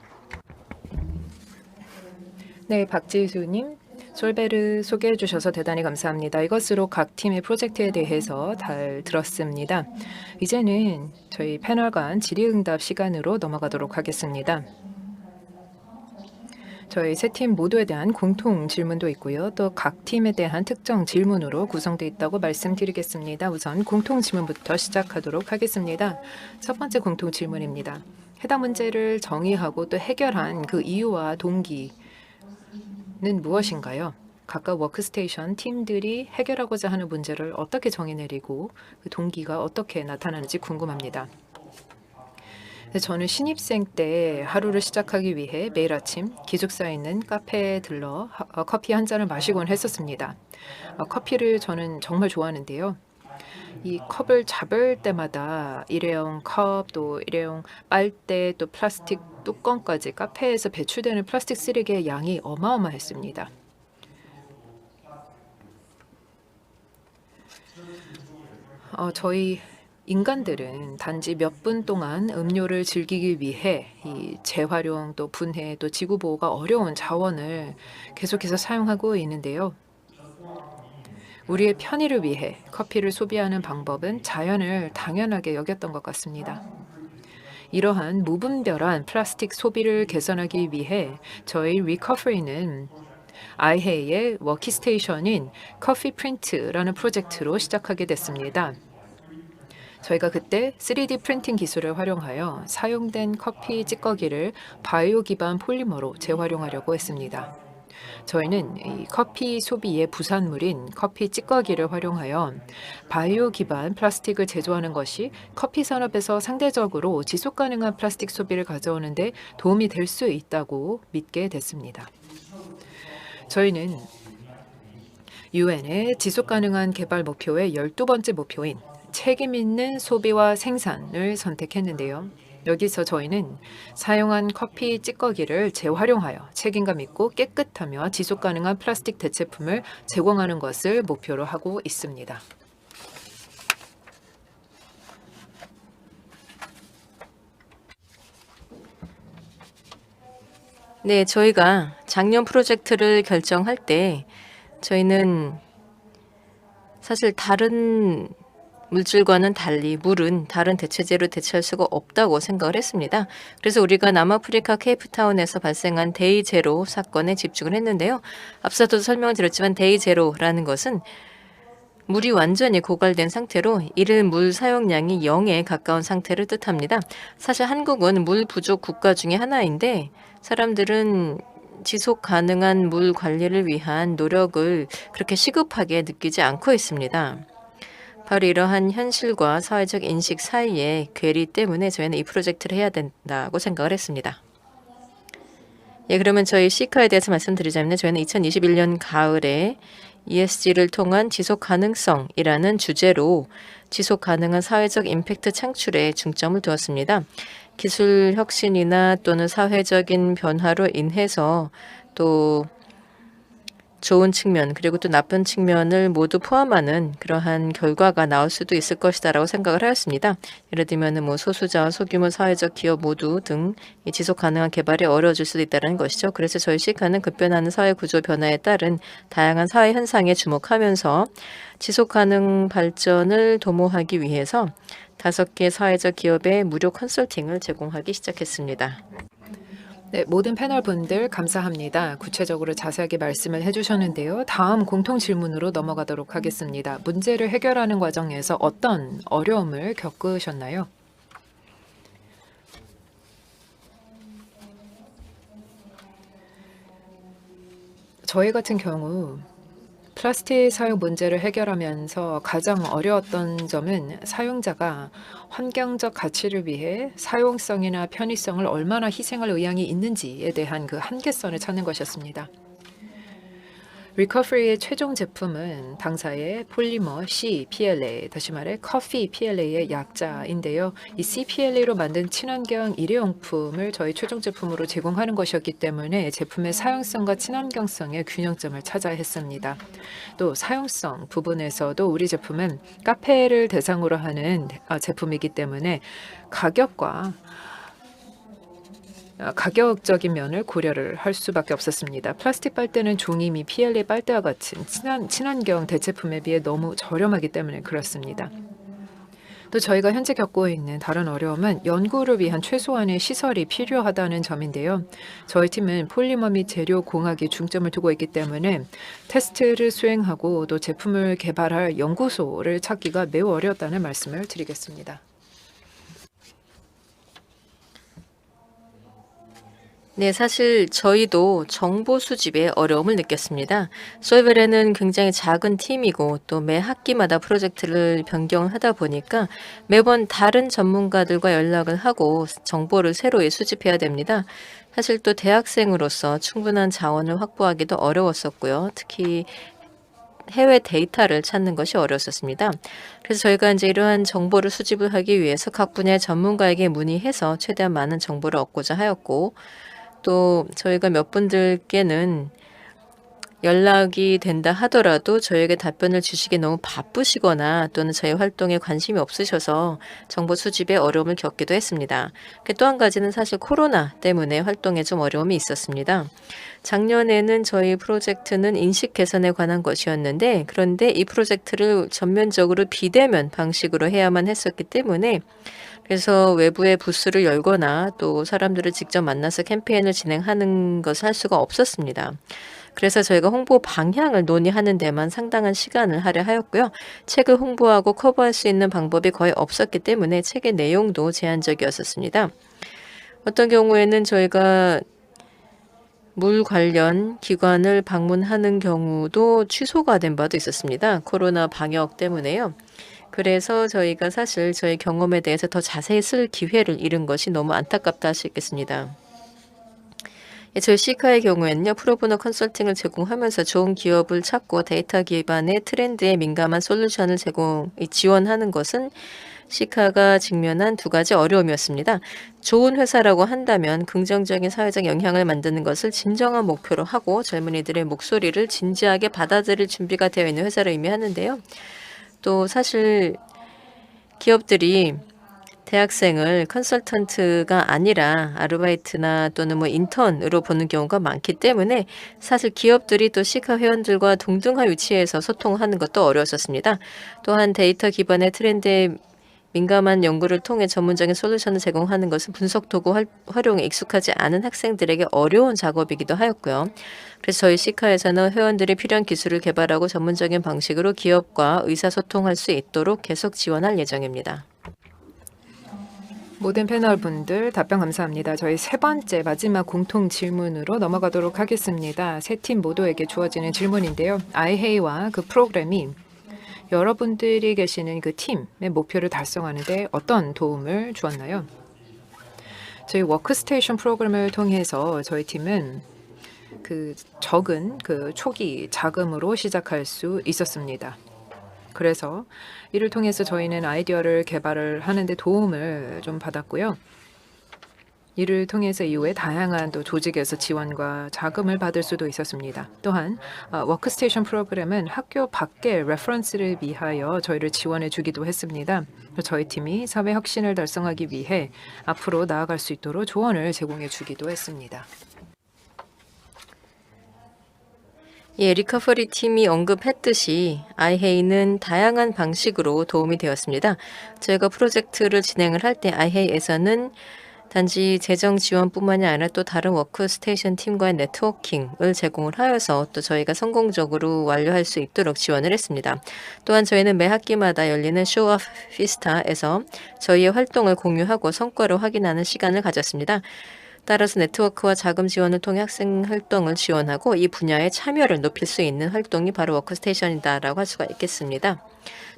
네, 박지수님, 솔베르 소개해 주셔서 대단히 감사합니다. 이것으로 각 팀의 프로젝트에 대해서 잘 들었습니다. 이제는 저희 패널 간 질의응답 시간으로 넘어가도록 하겠습니다. 저희 세 팀 모두에 대한 공통 질문도 있고요. 또 각 팀에 대한 특정 질문으로 구성되어 있다고 말씀드리겠습니다. 우선 공통 질문부터 시작하도록 하겠습니다. 첫 번째 공통 질문입니다. 해당 문제를 정의하고 또 해결한 그 이유와 동기는 무엇인가요? 각각 워크스테이션 팀들이 해결하고자 하는 문제를 어떻게 정의내리고 그 동기가 어떻게 나타나는지 궁금합니다. 저는 신입생 때 하루를 시작하기 위해 매일 아침 기숙사에 있는 카페에 들러 커피 한 잔을 마시곤 했었습니다. 커피를 저는 정말 좋아하는데요. 이 컵을 잡을 때마다 일회용 컵, 또 일회용 빨대, 또 플라스틱 뚜껑까지 카페에서 배출되는 플라스틱 쓰레기의 양이 어마어마했습니다. 저희 인간들은 단지 몇 분 동안 음료를 즐기기 위해 이 재활용 또 분해 또 지구 보호가 어려운 자원을 계속해서 사용하고 있는데요. 우리의 편의를 위해 커피를 소비하는 방법은 자연을 당연하게 여겼던 것 같습니다. 이러한 무분별한 플라스틱 소비를 개선하기 위해 저희 리커버리는 아이헤이의 워키스테이션인 커피 프린트라는 프로젝트로 시작하게 됐습니다. 저희가 그때 3D 프린팅 기술을 활용하여 사용된 커피 찌꺼기를 바이오 기반 폴리머로 재활용하려고 했습니다. 저희는 이 커피 소비의 부산물인 커피 찌꺼기를 활용하여 바이오 기반 플라스틱을 제조하는 것이 커피 산업에서 상대적으로 지속 가능한 플라스틱 소비를 가져오는 데 도움이 될 수 있다고 믿게 됐습니다. 저희는 UN의 지속 가능한 개발 목표의 12번째 목표인 책임 있는 소비와 생산을 선택했는데요. 여기서 저희는 사용한 커피 찌꺼기를 재활용하여 책임감 있고 깨끗하며 지속 가능한 플라스틱 대체품을 제공하는 것을 목표로 하고 있습니다. 네, 저희가 작년 프로젝트를 결정할 때 저희는 사실 다른 물질과는 달리 물은 다른 대체제로 대체할 수가 없다고 생각을 했습니다. 그래서 우리가 남아프리카 케이프타운에서 발생한 데이 제로 사건에 집중을 했는데요. 앞서도 설명을 드렸지만 데이 제로라는 것은 물이 완전히 고갈된 상태로 이를 물 사용량이 0에 가까운 상태를 뜻합니다. 사실 한국은 물 부족 국가 중에 하나인데 사람들은 지속 가능한 물 관리를 위한 노력을 그렇게 시급하게 느끼지 않고 있습니다. 바로 이러한 현실과 사회적 인식 사이의 괴리 때문에 저희는 이 프로젝트를 해야 된다고 생각을 했습니다. 예, 그러면 저희 시카에 대해서 말씀드리자면 저희는 2021년 가을에 ESG를 통한 지속 가능성이라는 주제로 지속 가능한 사회적 임팩트 창출에 중점을 두었습니다. 기술 혁신이나 또는 사회적인 변화로 인해서 또 좋은 측면 그리고 또 나쁜 측면을 모두 포함하는 그러한 결과가 나올 수도 있을 것이다라고 생각을 하였습니다. 예를 들면 소수자와 소규모 사회적 기업 모두 등 지속 가능한 개발이 어려워질 수도 있다는 것이죠. 그래서 저희 시카는 급변하는 사회 구조 변화에 따른 다양한 사회 현상에 주목하면서 지속 가능 발전을 도모하기 위해서 5개 사회적 기업에 무료 컨설팅을 제공하기 시작했습니다. 네, 모든 패널 분들 감사합니다. 구체적으로 자세하게 말씀을 해주셨는데요. 다음 공통 질문으로 넘어가도록 하겠습니다. 문제를 해결하는 과정에서 어떤 어려움을 겪으셨나요? 저희 같은 경우 플라스틱 사용 문제를 해결하면서 가장 어려웠던 점은 사용자가 환경적 가치를 위해 사용성이나 편의성을 얼마나 희생할 의향이 있는지에 대한 그 한계선을 찾는 것이었습니다. 리커버리의 최종 제품은 당사의 폴리머 CPLA, 다시 말해 커피 PLA의 약자인데요. 이 CPLA로 만든 친환경 일회용품을 저희 최종 제품으로 제공하는 것이었기 때문에 제품의 사용성과 친환경성의 균형점을 찾아야 했습니다. 또 사용성 부분에서도 우리 제품은 카페를 대상으로 하는 제품이기 때문에 가격적인 면을 고려를 할 수밖에 없었습니다. 플라스틱 빨대는 종이 및 PLA 빨대와 같은 친환경 대체품에 비해 너무 저렴하기 때문에 그렇습니다. 또 저희가 현재 겪고 있는 다른 어려움은 연구를 위한 최소한의 시설이 필요하다는 점인데요. 저희 팀은 폴리머 및 재료 공학에 중점을 두고 있기 때문에 테스트를 수행하고 또 제품을 개발할 연구소를 찾기가 매우 어려웠다는 말씀을 드리겠습니다. 네, 사실 저희도 정보 수집에 어려움을 느꼈습니다. 솔벨에는 굉장히 작은 팀이고 또 매 학기마다 프로젝트를 변경하다 보니까 매번 다른 전문가들과 연락을 하고 정보를 새로이 수집해야 됩니다. 사실 또 대학생으로서 충분한 자원을 확보하기도 어려웠었고요. 특히 해외 데이터를 찾는 것이 어려웠었습니다. 그래서 저희가 이제 이러한 정보를 수집을 하기 위해서 각 분야의 전문가에게 문의해서 최대한 많은 정보를 얻고자 하였고, 또 저희가 몇 분들께는 연락이 된다 하더라도 저에게 답변을 주시기 너무 바쁘시거나 또는 저희 활동에 관심이 없으셔서 정보 수집에 어려움을 겪기도 했습니다. 또 한 가지는 사실 코로나 때문에 활동에 좀 어려움이 있었습니다. 작년에는 저희 프로젝트는 인식 개선에 관한 것이었는데, 그런데 이 프로젝트를 전면적으로 비대면 방식으로 해야만 했었기 때문에 그래서 외부의 부스를 열거나 또 사람들을 직접 만나서 캠페인을 진행하는 것을 할 수가 없었습니다. 그래서 저희가 홍보 방향을 논의하는 데만 상당한 시간을 할애하였고요. 책을 홍보하고 커버할 수 있는 방법이 거의 없었기 때문에 책의 내용도 제한적이었었습니다. 어떤 경우에는 저희가 물 관련 기관을 방문하는 경우도 취소가 된 바도 있었습니다. 코로나 방역 때문에요. 그래서 저희가 사실 저희 경험에 대해서 더 자세히 쓸 기회를 잃은 것이 너무 안타깝다 할 수 있겠습니다. 저희 시카의 경우에는요, 프로보노 컨설팅을 제공하면서 좋은 기업을 찾고 데이터 기반의 트렌드에 민감한 솔루션을 지원하는 것은 시카가 직면한 두 가지 어려움이었습니다. 좋은 회사라고 한다면 긍정적인 사회적 영향을 만드는 것을 진정한 목표로 하고 젊은이들의 목소리를 진지하게 받아들일 준비가 되어 있는 회사를 의미하는데요. 또 사실 기업들이 대학생을 컨설턴트가 아니라 아르바이트나 또는 인턴으로 보는 경우가 많기 때문에 사실 기업들이 또 시카 회원들과 동등한 위치에서 소통하는 것도 어려웠었습니다. 또한 데이터 기반의 트렌드에 민감한 연구를 통해 전문적인 솔루션을 제공하는 것은 분석 도구 활용에 익숙하지 않은 학생들에게 어려운 작업이기도 하였고요. 그래서 저희 시카에서는 회원들이 필요한 기술을 개발하고 전문적인 방식으로 기업과 의사소통할 수 있도록 계속 지원할 예정입니다. 모든 패널분들 답변 감사합니다. 저희 세 번째 마지막 공통 질문으로 넘어가도록 하겠습니다. 세 팀 모두에게 주어지는 질문인데요. 아이헤이와 그 프로그램이 여러분들이 계시는 그 팀의 목표를 달성하는데 어떤 도움을 주었나요? 저희 워크스테이션 프로그램을 통해서 저희 팀은 그 적은 초기 자금으로 시작할 수 있었습니다. 그래서 이를 통해서 저희는 아이디어를 개발을 하는데 도움을 좀 받았고요. 이를 통해서 이후에 다양한 또 조직에서 지원과 자금을 받을 수도 있었습니다. 또한 워크스테이션 프로그램은 학교 밖의 레퍼런스를 위하여 저희를 지원해 주기도 했습니다. 저희 팀이 사회 혁신을 달성하기 위해 앞으로 나아갈 수 있도록 조언을 제공해 주기도 했습니다. 리커버리 팀이 언급했듯이 아이헤이는 다양한 방식으로 도움이 되었습니다. 저희가 프로젝트를 진행을 할 때 아이헤이에서는 단지 재정 지원뿐만이 아니라 또 다른 워크스테이션 팀과의 네트워킹을 제공을 하여서 또 저희가 성공적으로 완료할 수 있도록 지원을 했습니다. 또한 저희는 매 학기마다 열리는 쇼업 피스타에서 저희의 활동을 공유하고 성과를 확인하는 시간을 가졌습니다. 따라서 네트워크와 자금 지원을 통해 학생 활동을 지원하고 이 분야의 참여를 높일 수 있는 활동이 바로 워크스테이션이다라고 할 수가 있겠습니다.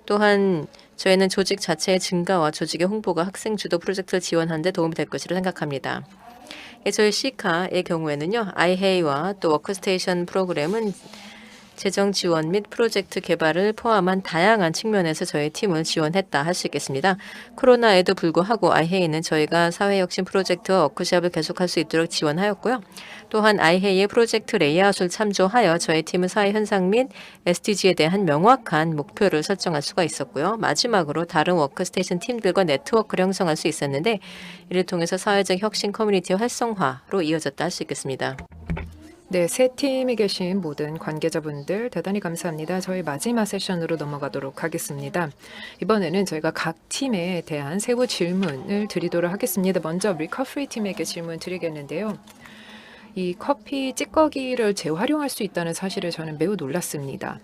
또한 저희는 조직 자체의 증가와 조직의 홍보가 학생 주도 프로젝트를 지원하는 데 도움이 될 것이라 생각합니다. 저희 시카의 경우에는요, 아이헤이와 또 워크스테이션 프로그램은 재정 지원 및 프로젝트 개발을 포함한 다양한 측면에서 저희 팀을 지원했다 할 수 있겠습니다. 코로나에도 불구하고 아이헤이는 저희가 사회혁신 프로젝트와 워크숍을 계속할 수 있도록 지원하였고요. 또한 아이헤이의 프로젝트 레이아웃을 참조하여 저희 팀은 사회 현상 및 SDG에 대한 명확한 목표를 설정할 수가 있었고요. 마지막으로 다른 워크스테이션 팀들과 네트워크를 형성할 수 있었는데 이를 통해서 사회적 혁신 커뮤니티 활성화로 이어졌다 할 수 있겠습니다. 네, 세 팀에 계신 모든 관계자분들 대단히 감사합니다. 저희 마지막 세션으로 넘어가도록 하겠습니다. 이번에는 저희가 각 팀에 대한 세부 질문을 드리도록 하겠습니다. 먼저 리커프리 팀에게 질문 드리겠는데요. 이 커피 찌꺼기를 재활용할 수 있다는 사실에 저는 매우 놀랐습니다.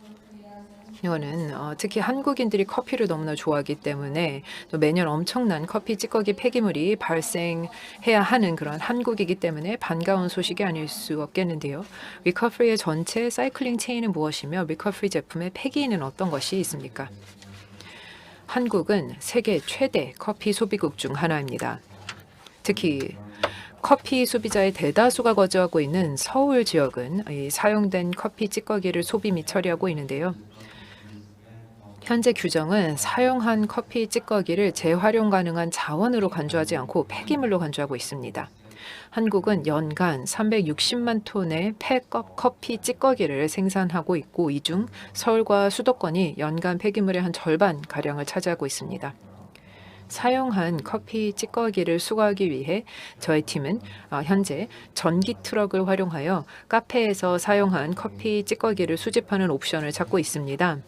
이거는 특히 한국인들이 커피를 너무나 좋아하기 때문에 또 매년 엄청난 커피 찌꺼기 폐기물이 발생해야 하는 그런 한국이기 때문에 반가운 소식이 아닐 수 없겠는데요. 리커프리의 전체 사이클링 체인은 무엇이며 리커프리 제품의 폐기는 어떤 것이 있습니까? 한국은 세계 최대 커피 소비국 중 하나입니다. 특히 커피 소비자의 대다수가 거주하고 있는 서울 지역은 이 사용된 커피 찌꺼기를 소비 및 처리하고 있는데요. 현재 규정은 사용한 커피 찌꺼기를 재활용 가능한 자원으로 간주하지 않고 폐기물로 간주하고 있습니다. 한국은 연간 360만 톤의 커피 찌꺼기를 생산하고 있고 이 중 서울과 수도권이 연간 폐기물의 한 절반가량을 차지하고 있습니다. 사용한 커피 찌꺼기를 수거하기 위해 저희 팀은 현재 전기 트럭을 활용하여 카페에서 사용한 커피 찌꺼기를 수집하는 옵션을 찾고 있습니다.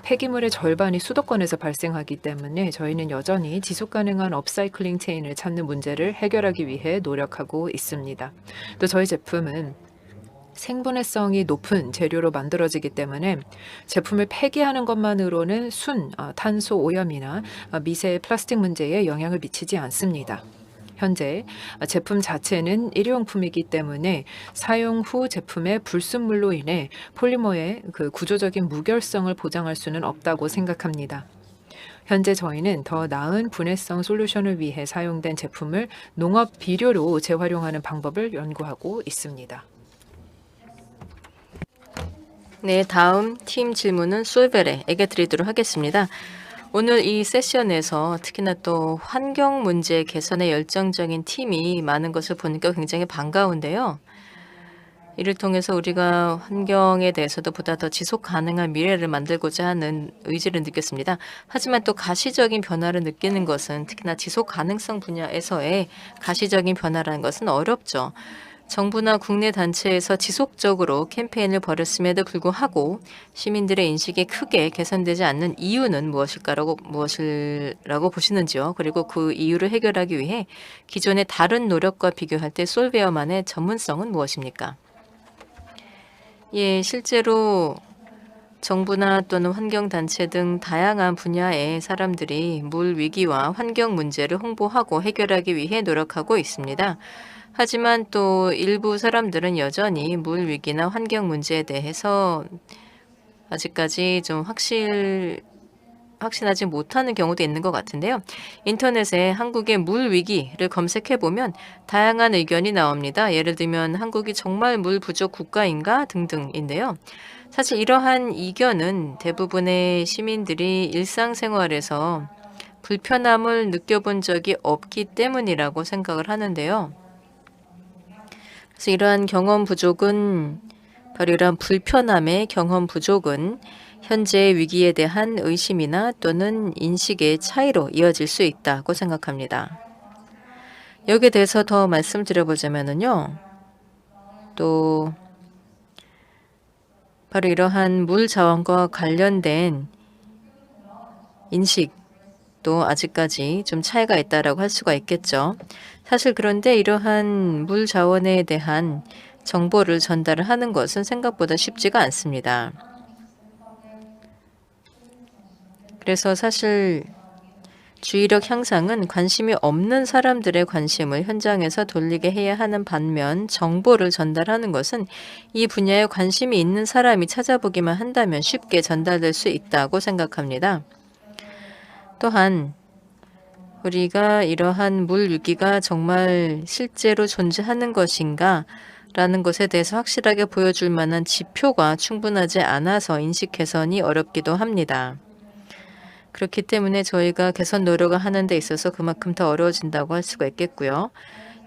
폐기물의 절반이 수도권에서 발생하기 때문에 저희는 여전히 지속가능한 업사이클링 체인을 찾는 문제를 해결하기 위해 노력하고 있습니다. 또 저희 제품은 생분해성이 높은 재료로 만들어지기 때문에 제품을 폐기하는 것만으로는 탄소 오염이나 미세 플라스틱 문제에 영향을 미치지 않습니다. 현재 제품 자체는 일회용품이기 때문에 사용 후 제품의 불순물로 인해 폴리머의 구조적인 무결성을 보장할 수는 없다고 생각합니다. 현재 저희는 더 나은 분해성 솔루션을 위해 사용된 제품을 농업 비료로 재활용하는 방법을 연구하고 있습니다. 네, 다음 팀 질문은 솔베레에게 드리도록 하겠습니다. 오늘 이 세션에서 특히나 또 환경 문제 개선에 열정적인 팀이 많은 것을 보니까 굉장히 반가운데요. 이를 통해서 우리가 환경에 대해서도 보다 더 지속 가능한 미래를 만들고자 하는 의지를 느꼈습니다. 하지만 또 가시적인 변화를 느끼는 것은 특히나 지속 가능성 분야에서의 가시적인 변화라는 것은 어렵죠. 정부나 국내 단체에서 지속적으로 캠페인을 벌였음에도 불구하고 시민들의 인식이 크게 개선되지 않는 이유는 무엇이라고 보시는지요? 그리고 그 이유를 해결하기 위해 기존의 다른 노력과 비교할 때 솔베어만의 전문성은 무엇입니까? 예, 실제로 정부나 또는 환경단체 등 다양한 분야의 사람들이 물 위기와 환경 문제를 홍보하고 해결하기 위해 노력하고 있습니다. 하지만 또 일부 사람들은 여전히 물 위기나 환경 문제에 대해서 아직까지 좀 확신하지 못하는 경우도 있는 것 같은데요. 인터넷에 한국의 물 위기를 검색해 보면 다양한 의견이 나옵니다. 예를 들면 한국이 정말 물 부족 국가인가 등등인데요. 사실 이러한 이견은 대부분의 시민들이 일상생활에서 불편함을 느껴본 적이 없기 때문이라고 생각을 하는데요. 그래서 이러한 경험 부족은 바로 이러한 불편함의 경험 부족은 현재의 위기에 대한 의심이나 또는 인식의 차이로 이어질 수 있다고 생각합니다. 여기에 대해서 더 말씀드려보자면요. 또 바로 이러한 물 자원과 관련된 인식도 아직까지 좀 차이가 있다라고 할 수가 있겠죠. 사실 그런데 이러한 물 자원에 대한 정보를 전달을 하는 것은 생각보다 쉽지가 않습니다. 그래서 사실 주의력 향상은 관심이 없는 사람들의 관심을 현장에서 돌리게 해야 하는 반면 정보를 전달하는 것은 이 분야에 관심이 있는 사람이 찾아보기만 한다면 쉽게 전달될 수 있다고 생각합니다. 또한 우리가 이러한 물 위기가 정말 실제로 존재하는 것인가 라는 것에 대해서 확실하게 보여줄 만한 지표가 충분하지 않아서 인식 개선이 어렵기도 합니다. 그렇기 때문에 저희가 개선 노력을 하는 데 있어서 그만큼 더 어려워진다고 할 수가 있겠고요.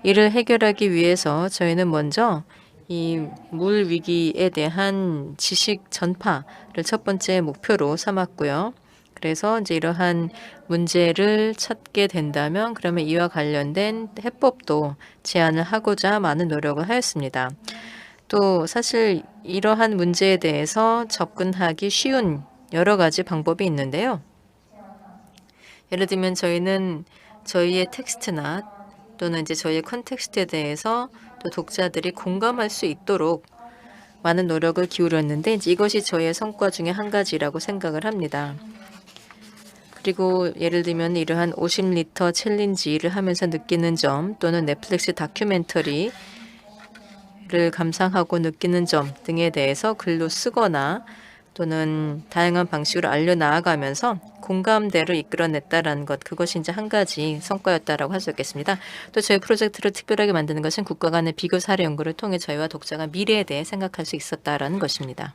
이를 해결하기 위해서 저희는 먼저 이 물 위기에 대한 지식 전파를 첫 번째 목표로 삼았고요. 그래서 이제 이러한 문제를 찾게 된다면 그러면 이와 관련된 해법도 제안을 하고자 많은 노력을 하였습니다. 또 사실 이러한 문제에 대해서 접근하기 쉬운 여러 가지 방법이 있는데요. 예를 들면 저희는 저희의 텍스트나 또는 이제 저희의 컨텍스트에 대해서 또 독자들이 공감할 수 있도록 많은 노력을 기울였는데 이제 이것이 저희의 성과 중에 한 가지라고 생각을 합니다. 그리고 예를 들면 이러한 50리터 챌린지를 하면서 느끼는 점 또는 넷플릭스 다큐멘터리를 감상하고 느끼는 점 등에 대해서 글로 쓰거나 또는 다양한 방식으로 알려나가면서 공감대를 이끌어냈다라는 것, 그것이 이제 한 가지 성과였다라고 할 수 있겠습니다. 또 저희 프로젝트를 특별하게 만드는 것은 국가 간의 비교 사례 연구를 통해 저희와 독자가 미래에 대해 생각할 수 있었다라는 것입니다.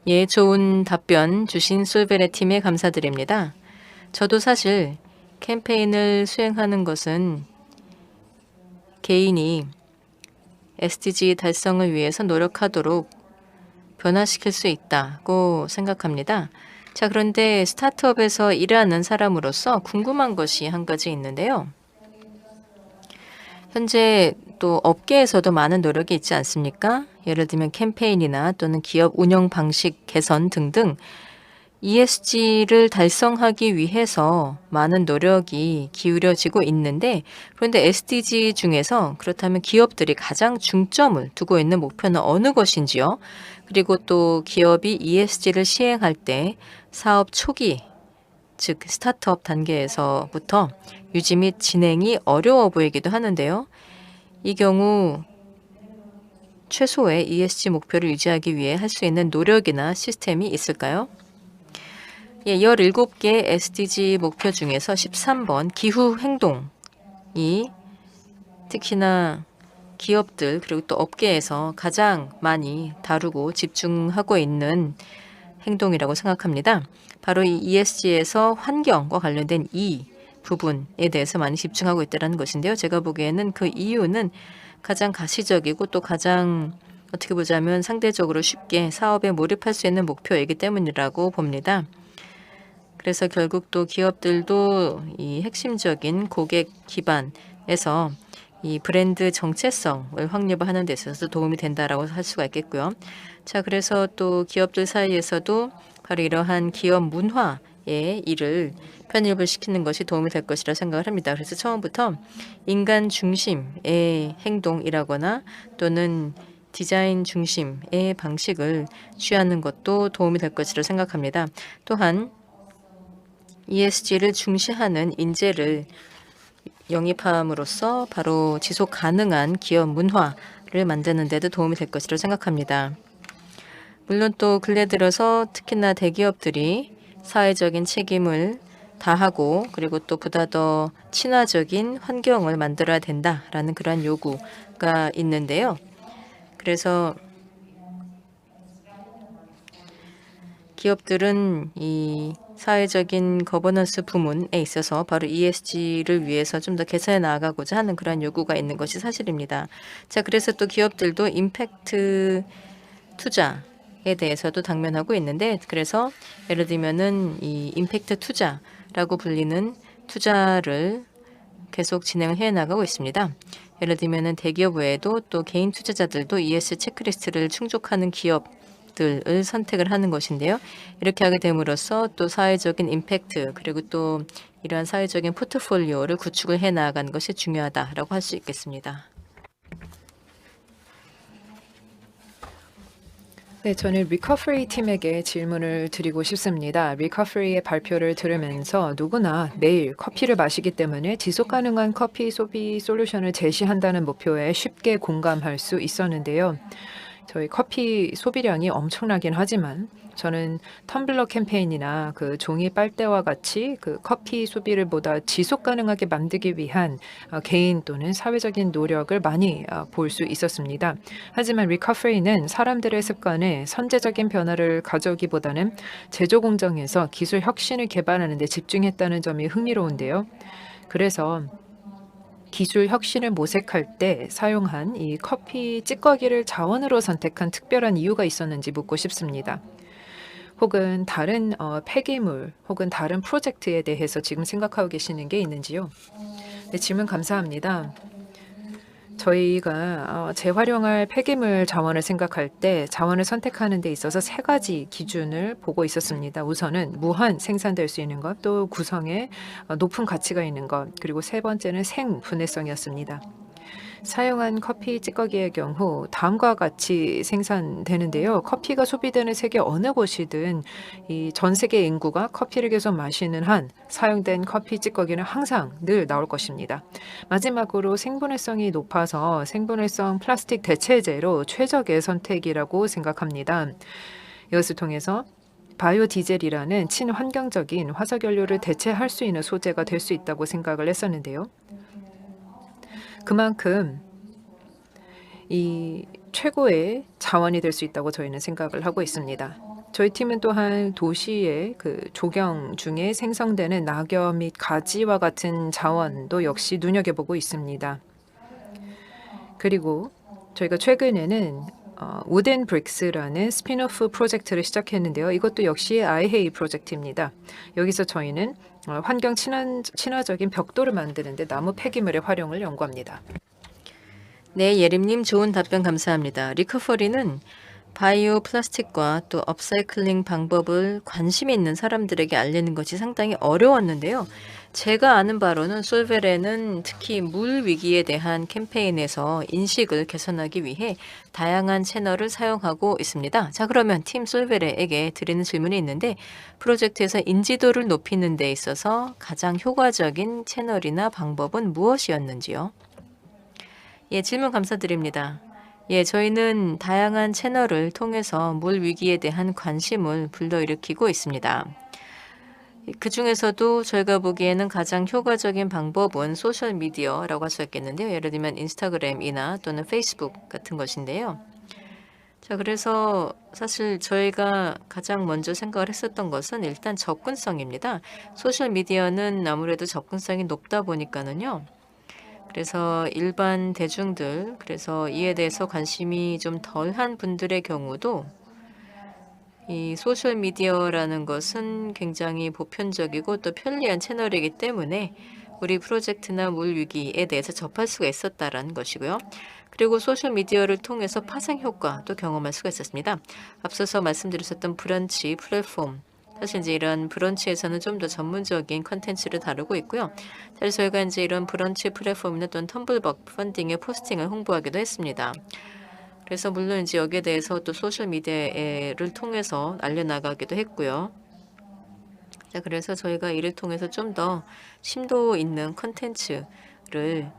예, 좋은 답변 주신 솔베레 팀에 감사드립니다. 저도 사실 캠페인을 수행하는 것은 개인이 SDG 달성을 위해서 노력하도록 변화시킬 수 있다고 생각합니다. 자, 그런데 스타트업에서 일하는 사람으로서 궁금한 것이 한 가지 있는데요. 현재 또 업계에서도 많은 노력이 있지 않습니까? 예를 들면 캠페인이나 또는 기업 운영 방식 개선 등등 ESG를 달성하기 위해서 많은 노력이 기울여지고 있는데 그런데 SDG 중에서 그렇다면 기업들이 가장 중점을 두고 있는 목표는 어느 것인지요? 그리고 또 기업이 ESG를 시행할 때 사업 초기, 즉 스타트업 단계에서부터 유지 및 진행이 어려워 보이기도 하는데요. 이 경우 최소의 ESG 목표를 유지하기 위해 할 수 있는 노력이나 시스템이 있을까요? 예, 17개 SDG 목표 중에서 13번 기후 행동이 특히나 기업들 그리고 또 업계에서 가장 많이 다루고 집중하고 있는 행동이라고 생각합니다. 바로 이 ESG에서 환경과 관련된 이 부분에 대해서 많이 집중하고 있다는 것인데요. 제가 보기에는 그 이유는 가장 가시적이고 또 가장 어떻게 보자면 상대적으로 쉽게 사업에 몰입할 수 있는 목표이기 때문이라고 봅니다. 그래서 결국 또 기업들도 이 핵심적인 고객 기반에서 이 브랜드 정체성을 확립하는 데 있어서 도움이 된다라고 할 수가 있겠고요. 자, 그래서 또 기업들 사이에서도 바로 이러한 기업 문화의 일을 편입을 시키는 것이 도움이 될 것이라 생각을 합니다. 그래서 처음부터 인간 중심의 행동이라거나 또는 디자인 중심의 방식을 취하는 것도 도움이 될 것이라 생각합니다. 또한 ESG를 중시하는 인재를 영입함으로써 바로 지속 가능한 기업 문화를 만드는 데도 도움이 될 것이라고 생각합니다. 물론 또 근래 들어서 특히나 대기업들이 사회적인 책임을 다하고 그리고 또 보다 더 친화적인 환경을 만들어야 된다라는 그러한 요구가 있는데요. 그래서 기업들은 이 사회적인 거버넌스 부문에 있어서 바로 ESG를 위해서 좀 더 개선해 나가고자 하는 그런 요구가 있는 것이 사실입니다. 자, 그래서 또 기업들도 임팩트 투자에 대해서도 당면하고 있는데 그래서 예를 들면은 이 임팩트 투자라고 불리는 투자를 계속 진행을 해 나가고 있습니다. 예를 들면은 대기업 외에도 또 개인 투자자들도 ESG 체크리스트를 충족하는 기업들을 선택을 하는 것인데요. 이렇게 하게 됨으로써 또 사회적인 임팩트 그리고 또 이러한 사회적인 포트폴리오를 구축을 해 나가는 것이 중요하다라고 할 수 있겠습니다. 네, 저는 리커버리 팀에게 질문을 드리고 싶습니다. 리커버리의 발표를 들으면서 누구나 매일 커피를 마시기 때문에 지속 가능한 커피 소비 솔루션을 제시한다는 목표에 쉽게 공감할 수 있었는데요. 저희 커피 소비량이 엄청나긴 하지만 저는 텀블러 캠페인이나 그 종이 빨대와 같이 그 커피 소비를 보다 지속 가능하게 만들기 위한 개인 또는 사회적인 노력을 많이 볼 수 있었습니다. 하지만 리커프리는 사람들의 습관에 선제적인 변화를 가져오기보다는 제조 공정에서 기술 혁신을 개발하는 데 집중했다는 점이 흥미로운데요. 그래서 기술 혁신을 모색할 때 사용한 이 커피 찌꺼기를 자원으로 선택한 특별한 이유가 있었는지 묻고 싶습니다. 혹은 다른 폐기물 혹은 다른 프로젝트에 대해서 지금 생각하고 계시는 게 있는지요? 네, 질문 감사합니다. 저희가 재활용할 폐기물 자원을 생각할 때 자원을 선택하는 데 있어서 세 가지 기준을 보고 있었습니다. 우선은 무한 생산될 수 있는 것, 또 구성에 높은 가치가 있는 것, 그리고 세 번째는 생분해성이었습니다. 사용한 커피 찌꺼기의 경우 다음과 같이 생산되는데요. 커피가 소비되는 세계 어느 곳이든 이 전 세계 인구가 커피를 계속 마시는 한 사용된 커피 찌꺼기는 항상 늘 나올 것입니다. 마지막으로 생분해성이 높아서 생분해성 플라스틱 대체제로 최적의 선택이라고 생각합니다. 이것을 통해서 바이오 디젤이라는 친환경적인 화석연료를 대체할 수 있는 소재가 될 수 있다고 생각을 했었는데요. 그만큼 이 최고의 자원이 될 수 있다고 저희는 생각을 하고 있습니다. 저희 팀은 또한 도시의 그 조경 중에 생성되는 낙엽 및 가지와 같은 자원도 역시 눈여겨보고 있습니다. 그리고 저희가 최근에는 우덴 브릭스라는 스피노프 프로젝트를 시작했는데요. 이것도 역시 아이헤이 프로젝트입니다. 여기서 저희는 환경 친화적인 벽돌을 만드는데 나무 폐기물의 활용을 연구합니다. 네, 예림님 좋은 답변 감사합니다. 리커퍼리는 바이오 플라스틱과 또 업사이클링 방법을 관심 있는 사람들에게 알리는 것이 상당히 어려웠는데요. 제가 아는 바로는 솔베레는 특히 물 위기에 대한 캠페인에서 인식을 개선하기 위해 다양한 채널을 사용하고 있습니다. 자, 그러면 팀 솔베레에게 드리는 질문이 있는데 프로젝트에서 인지도를 높이는 데 있어서 가장 효과적인 채널이나 방법은 무엇이었는지요? 예, 질문 감사드립니다. 예, 저희는 다양한 채널을 통해서 물 위기에 대한 관심을 불러일으키고 있습니다. 그 중에서도 저희가 보기에는 가장 효과적인 방법은 소셜미디어라고 할 수 있겠는데요. 예를 들면 인스타그램이나 또는 페이스북 같은 것인데요. 자, 그래서 사실 저희가 가장 먼저 생각을 했었던 것은 일단 접근성입니다. 소셜미디어는 아무래도 접근성이 높다 보니까는요. 그래서 일반 대중들, 그래서 이에 대해서 관심이 좀 덜한 분들의 경우도 이 소셜미디어라는 것은 굉장히 보편적이고 또 편리한 채널이기 때문에 우리 프로젝트나 물 위기에 대해서 접할 수가 있었다라는 것이고요. 그리고 소셜미디어를 통해서 파생 효과도 경험할 수가 있었습니다. 앞서서 말씀드렸었던 브런치 플랫폼, 사실 이제 이런 브런치에서는 좀 더 전문적인 컨텐츠를 다루고 있고요. 사실 저희가 이제 이런 브런치 플랫폼이나 또는 텀블벅 펀딩의 포스팅을 홍보하기도 했습니다. 그래서 물론 이제 여기에 대해서 또 소셜 미디어를 통해서 알려나가기도 했고요. 자, 그래서 저희가 이를 통해서 좀 더 심도 있는 컨텐츠를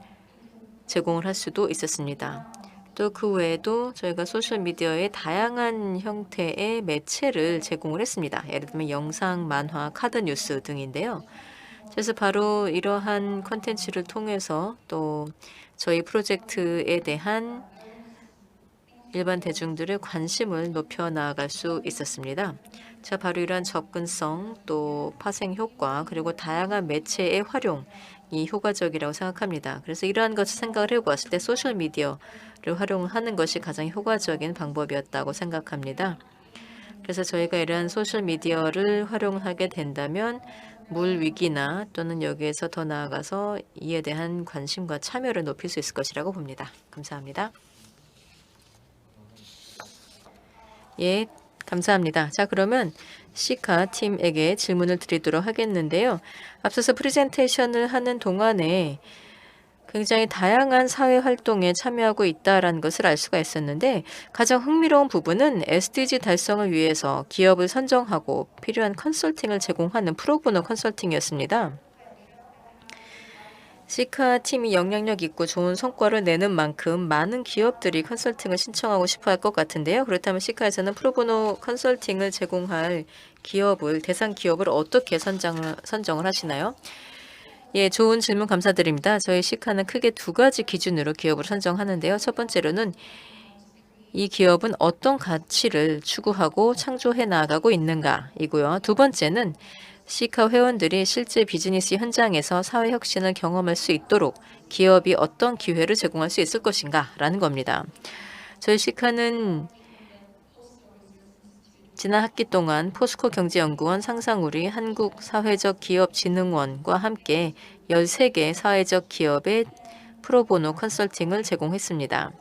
제공을 할 수도 있었습니다. 또 그 외에도 저희가 소셜 미디어의 다양한 형태의 매체를 제공을 했습니다. 예를 들면 영상, 만화, 카드 뉴스 등인데요. 그래서 바로 이러한 컨텐츠를 통해서 또 저희 프로젝트에 대한 일반 대중들의 관심을 높여 나아갈 수 있었습니다. 자, 바로 이러한 접근성, 또 파생 효과, 그리고 다양한 매체의 활용이 효과적이라고 생각합니다. 그래서 이러한 것을 생각을 해보았을 때 소셜미디어를 활용하는 것이 가장 효과적인 방법이었다고 생각합니다. 그래서 저희가 이러한 소셜미디어를 활용하게 된다면 물 위기나 또는 여기에서 더 나아가서 이에 대한 관심과 참여를 높일 수 있을 것이라고 봅니다. 감사합니다. 예, 감사합니다. 자, 그러면 시카 팀에게 질문을 드리도록 하겠는데요. 앞서서 프레젠테이션을 하는 동안에 굉장히 다양한 사회 활동에 참여하고 있다라는 것을 알 수가 있었는데 가장 흥미로운 부분은 SDG 달성을 위해서 기업을 선정하고 필요한 컨설팅을 제공하는 프로보노 컨설팅이었습니다. 시카 팀이 영향력 있고 좋은 성과를 내는 만큼 많은 기업들이 컨설팅을 신청하고 싶어 할 것 같은데요. 그렇다면 시카에서는 프로보노 컨설팅을 제공할 대상 기업을 어떻게 선정을 하시나요? 예, 좋은 질문 감사드립니다. 저희 시카는 크게 두 가지 기준으로 기업을 선정하는데요. 첫 번째로는 이 기업은 어떤 가치를 추구하고 창조해 나가고 있는가이고요. 두 번째는 시카 회원들이 실제 비즈니스 현장에서 사회 혁신을 경험할 수 있도록 기업이 어떤 기회를 제공할 수 있을 것인가라는 겁니다. 저희 시카는 지난 학기 동안 포스코 경제연구원 상상우리 한국사회적기업진흥원과 함께 13개 사회적 기업의 프로보노 컨설팅을 제공했습니다.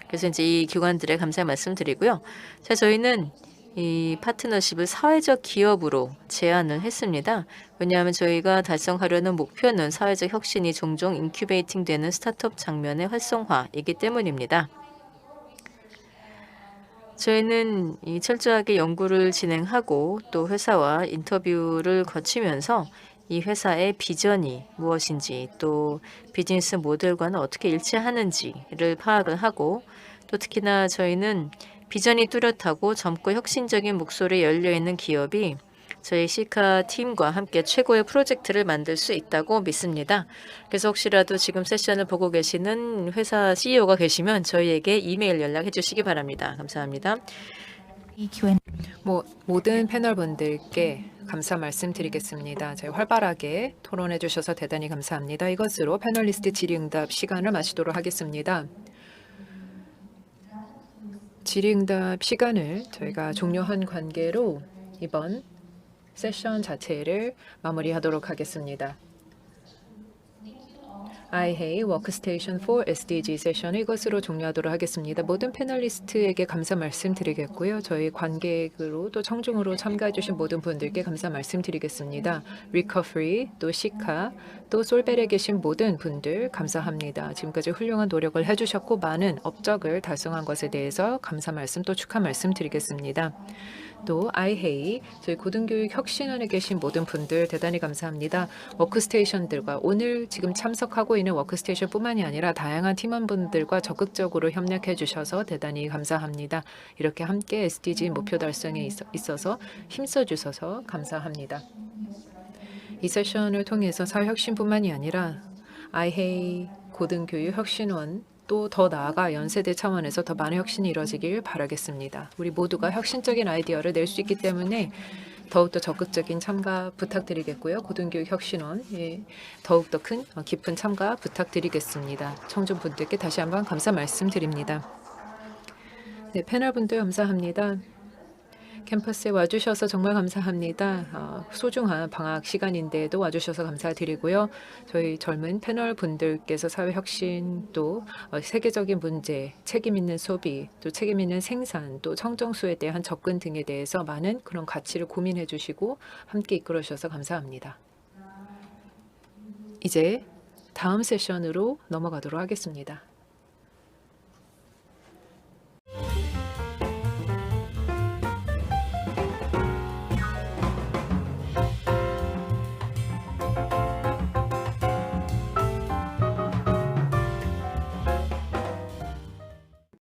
그래서 이제 이 기관들에 감사의 말씀드리고요. 자, 저희는 이 파트너십을 사회적 기업으로 제안을 했습니다. 왜냐하면 저희가 달성하려는 목표는 사회적 혁신이 종종 인큐베이팅 되는 스타트업 장면의 활성화이기 때문입니다. 저희는 이 철저하게 연구를 진행하고 또 회사와 인터뷰를 거치면서 이 회사의 비전이 무엇인지 또 비즈니스 모델과는 어떻게 일치하는지를 파악을 하고 또 특히나 저희는 비전이 뚜렷하고 젊고 혁신적인 목소리에 열려있는 기업이 저희 시카 팀과 함께 최고의 프로젝트를 만들 수 있다고 믿습니다. 그래서 혹시라도 지금 세션을 보고 계시는 회사 CEO가 계시면 저희에게 이메일 연락해 주시기 바랍니다. 감사합니다. 이 Q&A 모든 패널분들께 감사 말씀드리겠습니다. 저희 활발하게 토론해 주셔서 대단히 감사합니다. 이것으로 패널리스트 질의응답 시간을 마치도록 하겠습니다. 질의응답 시간을 저희가 종료한 관계로 이번 세션 자체를 마무리하도록 하겠습니다. iHey 워크스테이션 4 SDG 세션을 이것으로 종료하도록 하겠습니다. 모든 패널리스트에게 감사 말씀드리겠고요. 저희 관객으로 또 청중으로 참가해 주신 모든 분들께 감사 말씀드리겠습니다. 리커프리, 또 시카, 또 솔벨에 계신 모든 분들 감사합니다. 지금까지 훌륭한 노력을 해주셨고 많은 업적을 달성한 것에 대해서 감사 말씀 또 축하 말씀드리겠습니다. 또 iHey 저희 고등교육 혁신원에 계신 모든 분들 대단히 감사합니다. 워크스테이션들과 오늘 지금 참석하고 있는 워크스테이션뿐만이 아니라 다양한 팀원분들과 적극적으로 협력해 주셔서 대단히 감사합니다. 이렇게 함께 SDG 목표 달성에 있어서 힘써 주셔서 감사합니다. 이 세션을 통해서 사회혁신뿐만이 아니라 iHey 고등교육 혁신원 또 더 나아가 연세대 차원에서 더 많은 혁신이 이루어지길 바라겠습니다. 우리 모두가 혁신적인 아이디어를 낼 수 있기 때문에 더욱더 적극적인 참가 부탁드리겠고요. 고등교육 혁신원 더욱더 큰 깊은 참가 부탁드리겠습니다. 청중분들께 다시 한번 감사 말씀드립니다. 네, 패널분들 감사합니다. 캠퍼스에 와주셔서 정말 감사합니다. 소중한 방학 시간인데도 와주셔서 감사드리고요. 저희 젊은 패널 분들께서 사회혁신 또 세계적인 문제, 책임 있는 소비, 또 책임 있는 생산, 또 청정수에 대한 접근 등에 대해서 많은 그런 가치를 고민해 주시고 함께 이끌어 주셔서 감사합니다. 이제 다음 세션으로 넘어가도록 하겠습니다.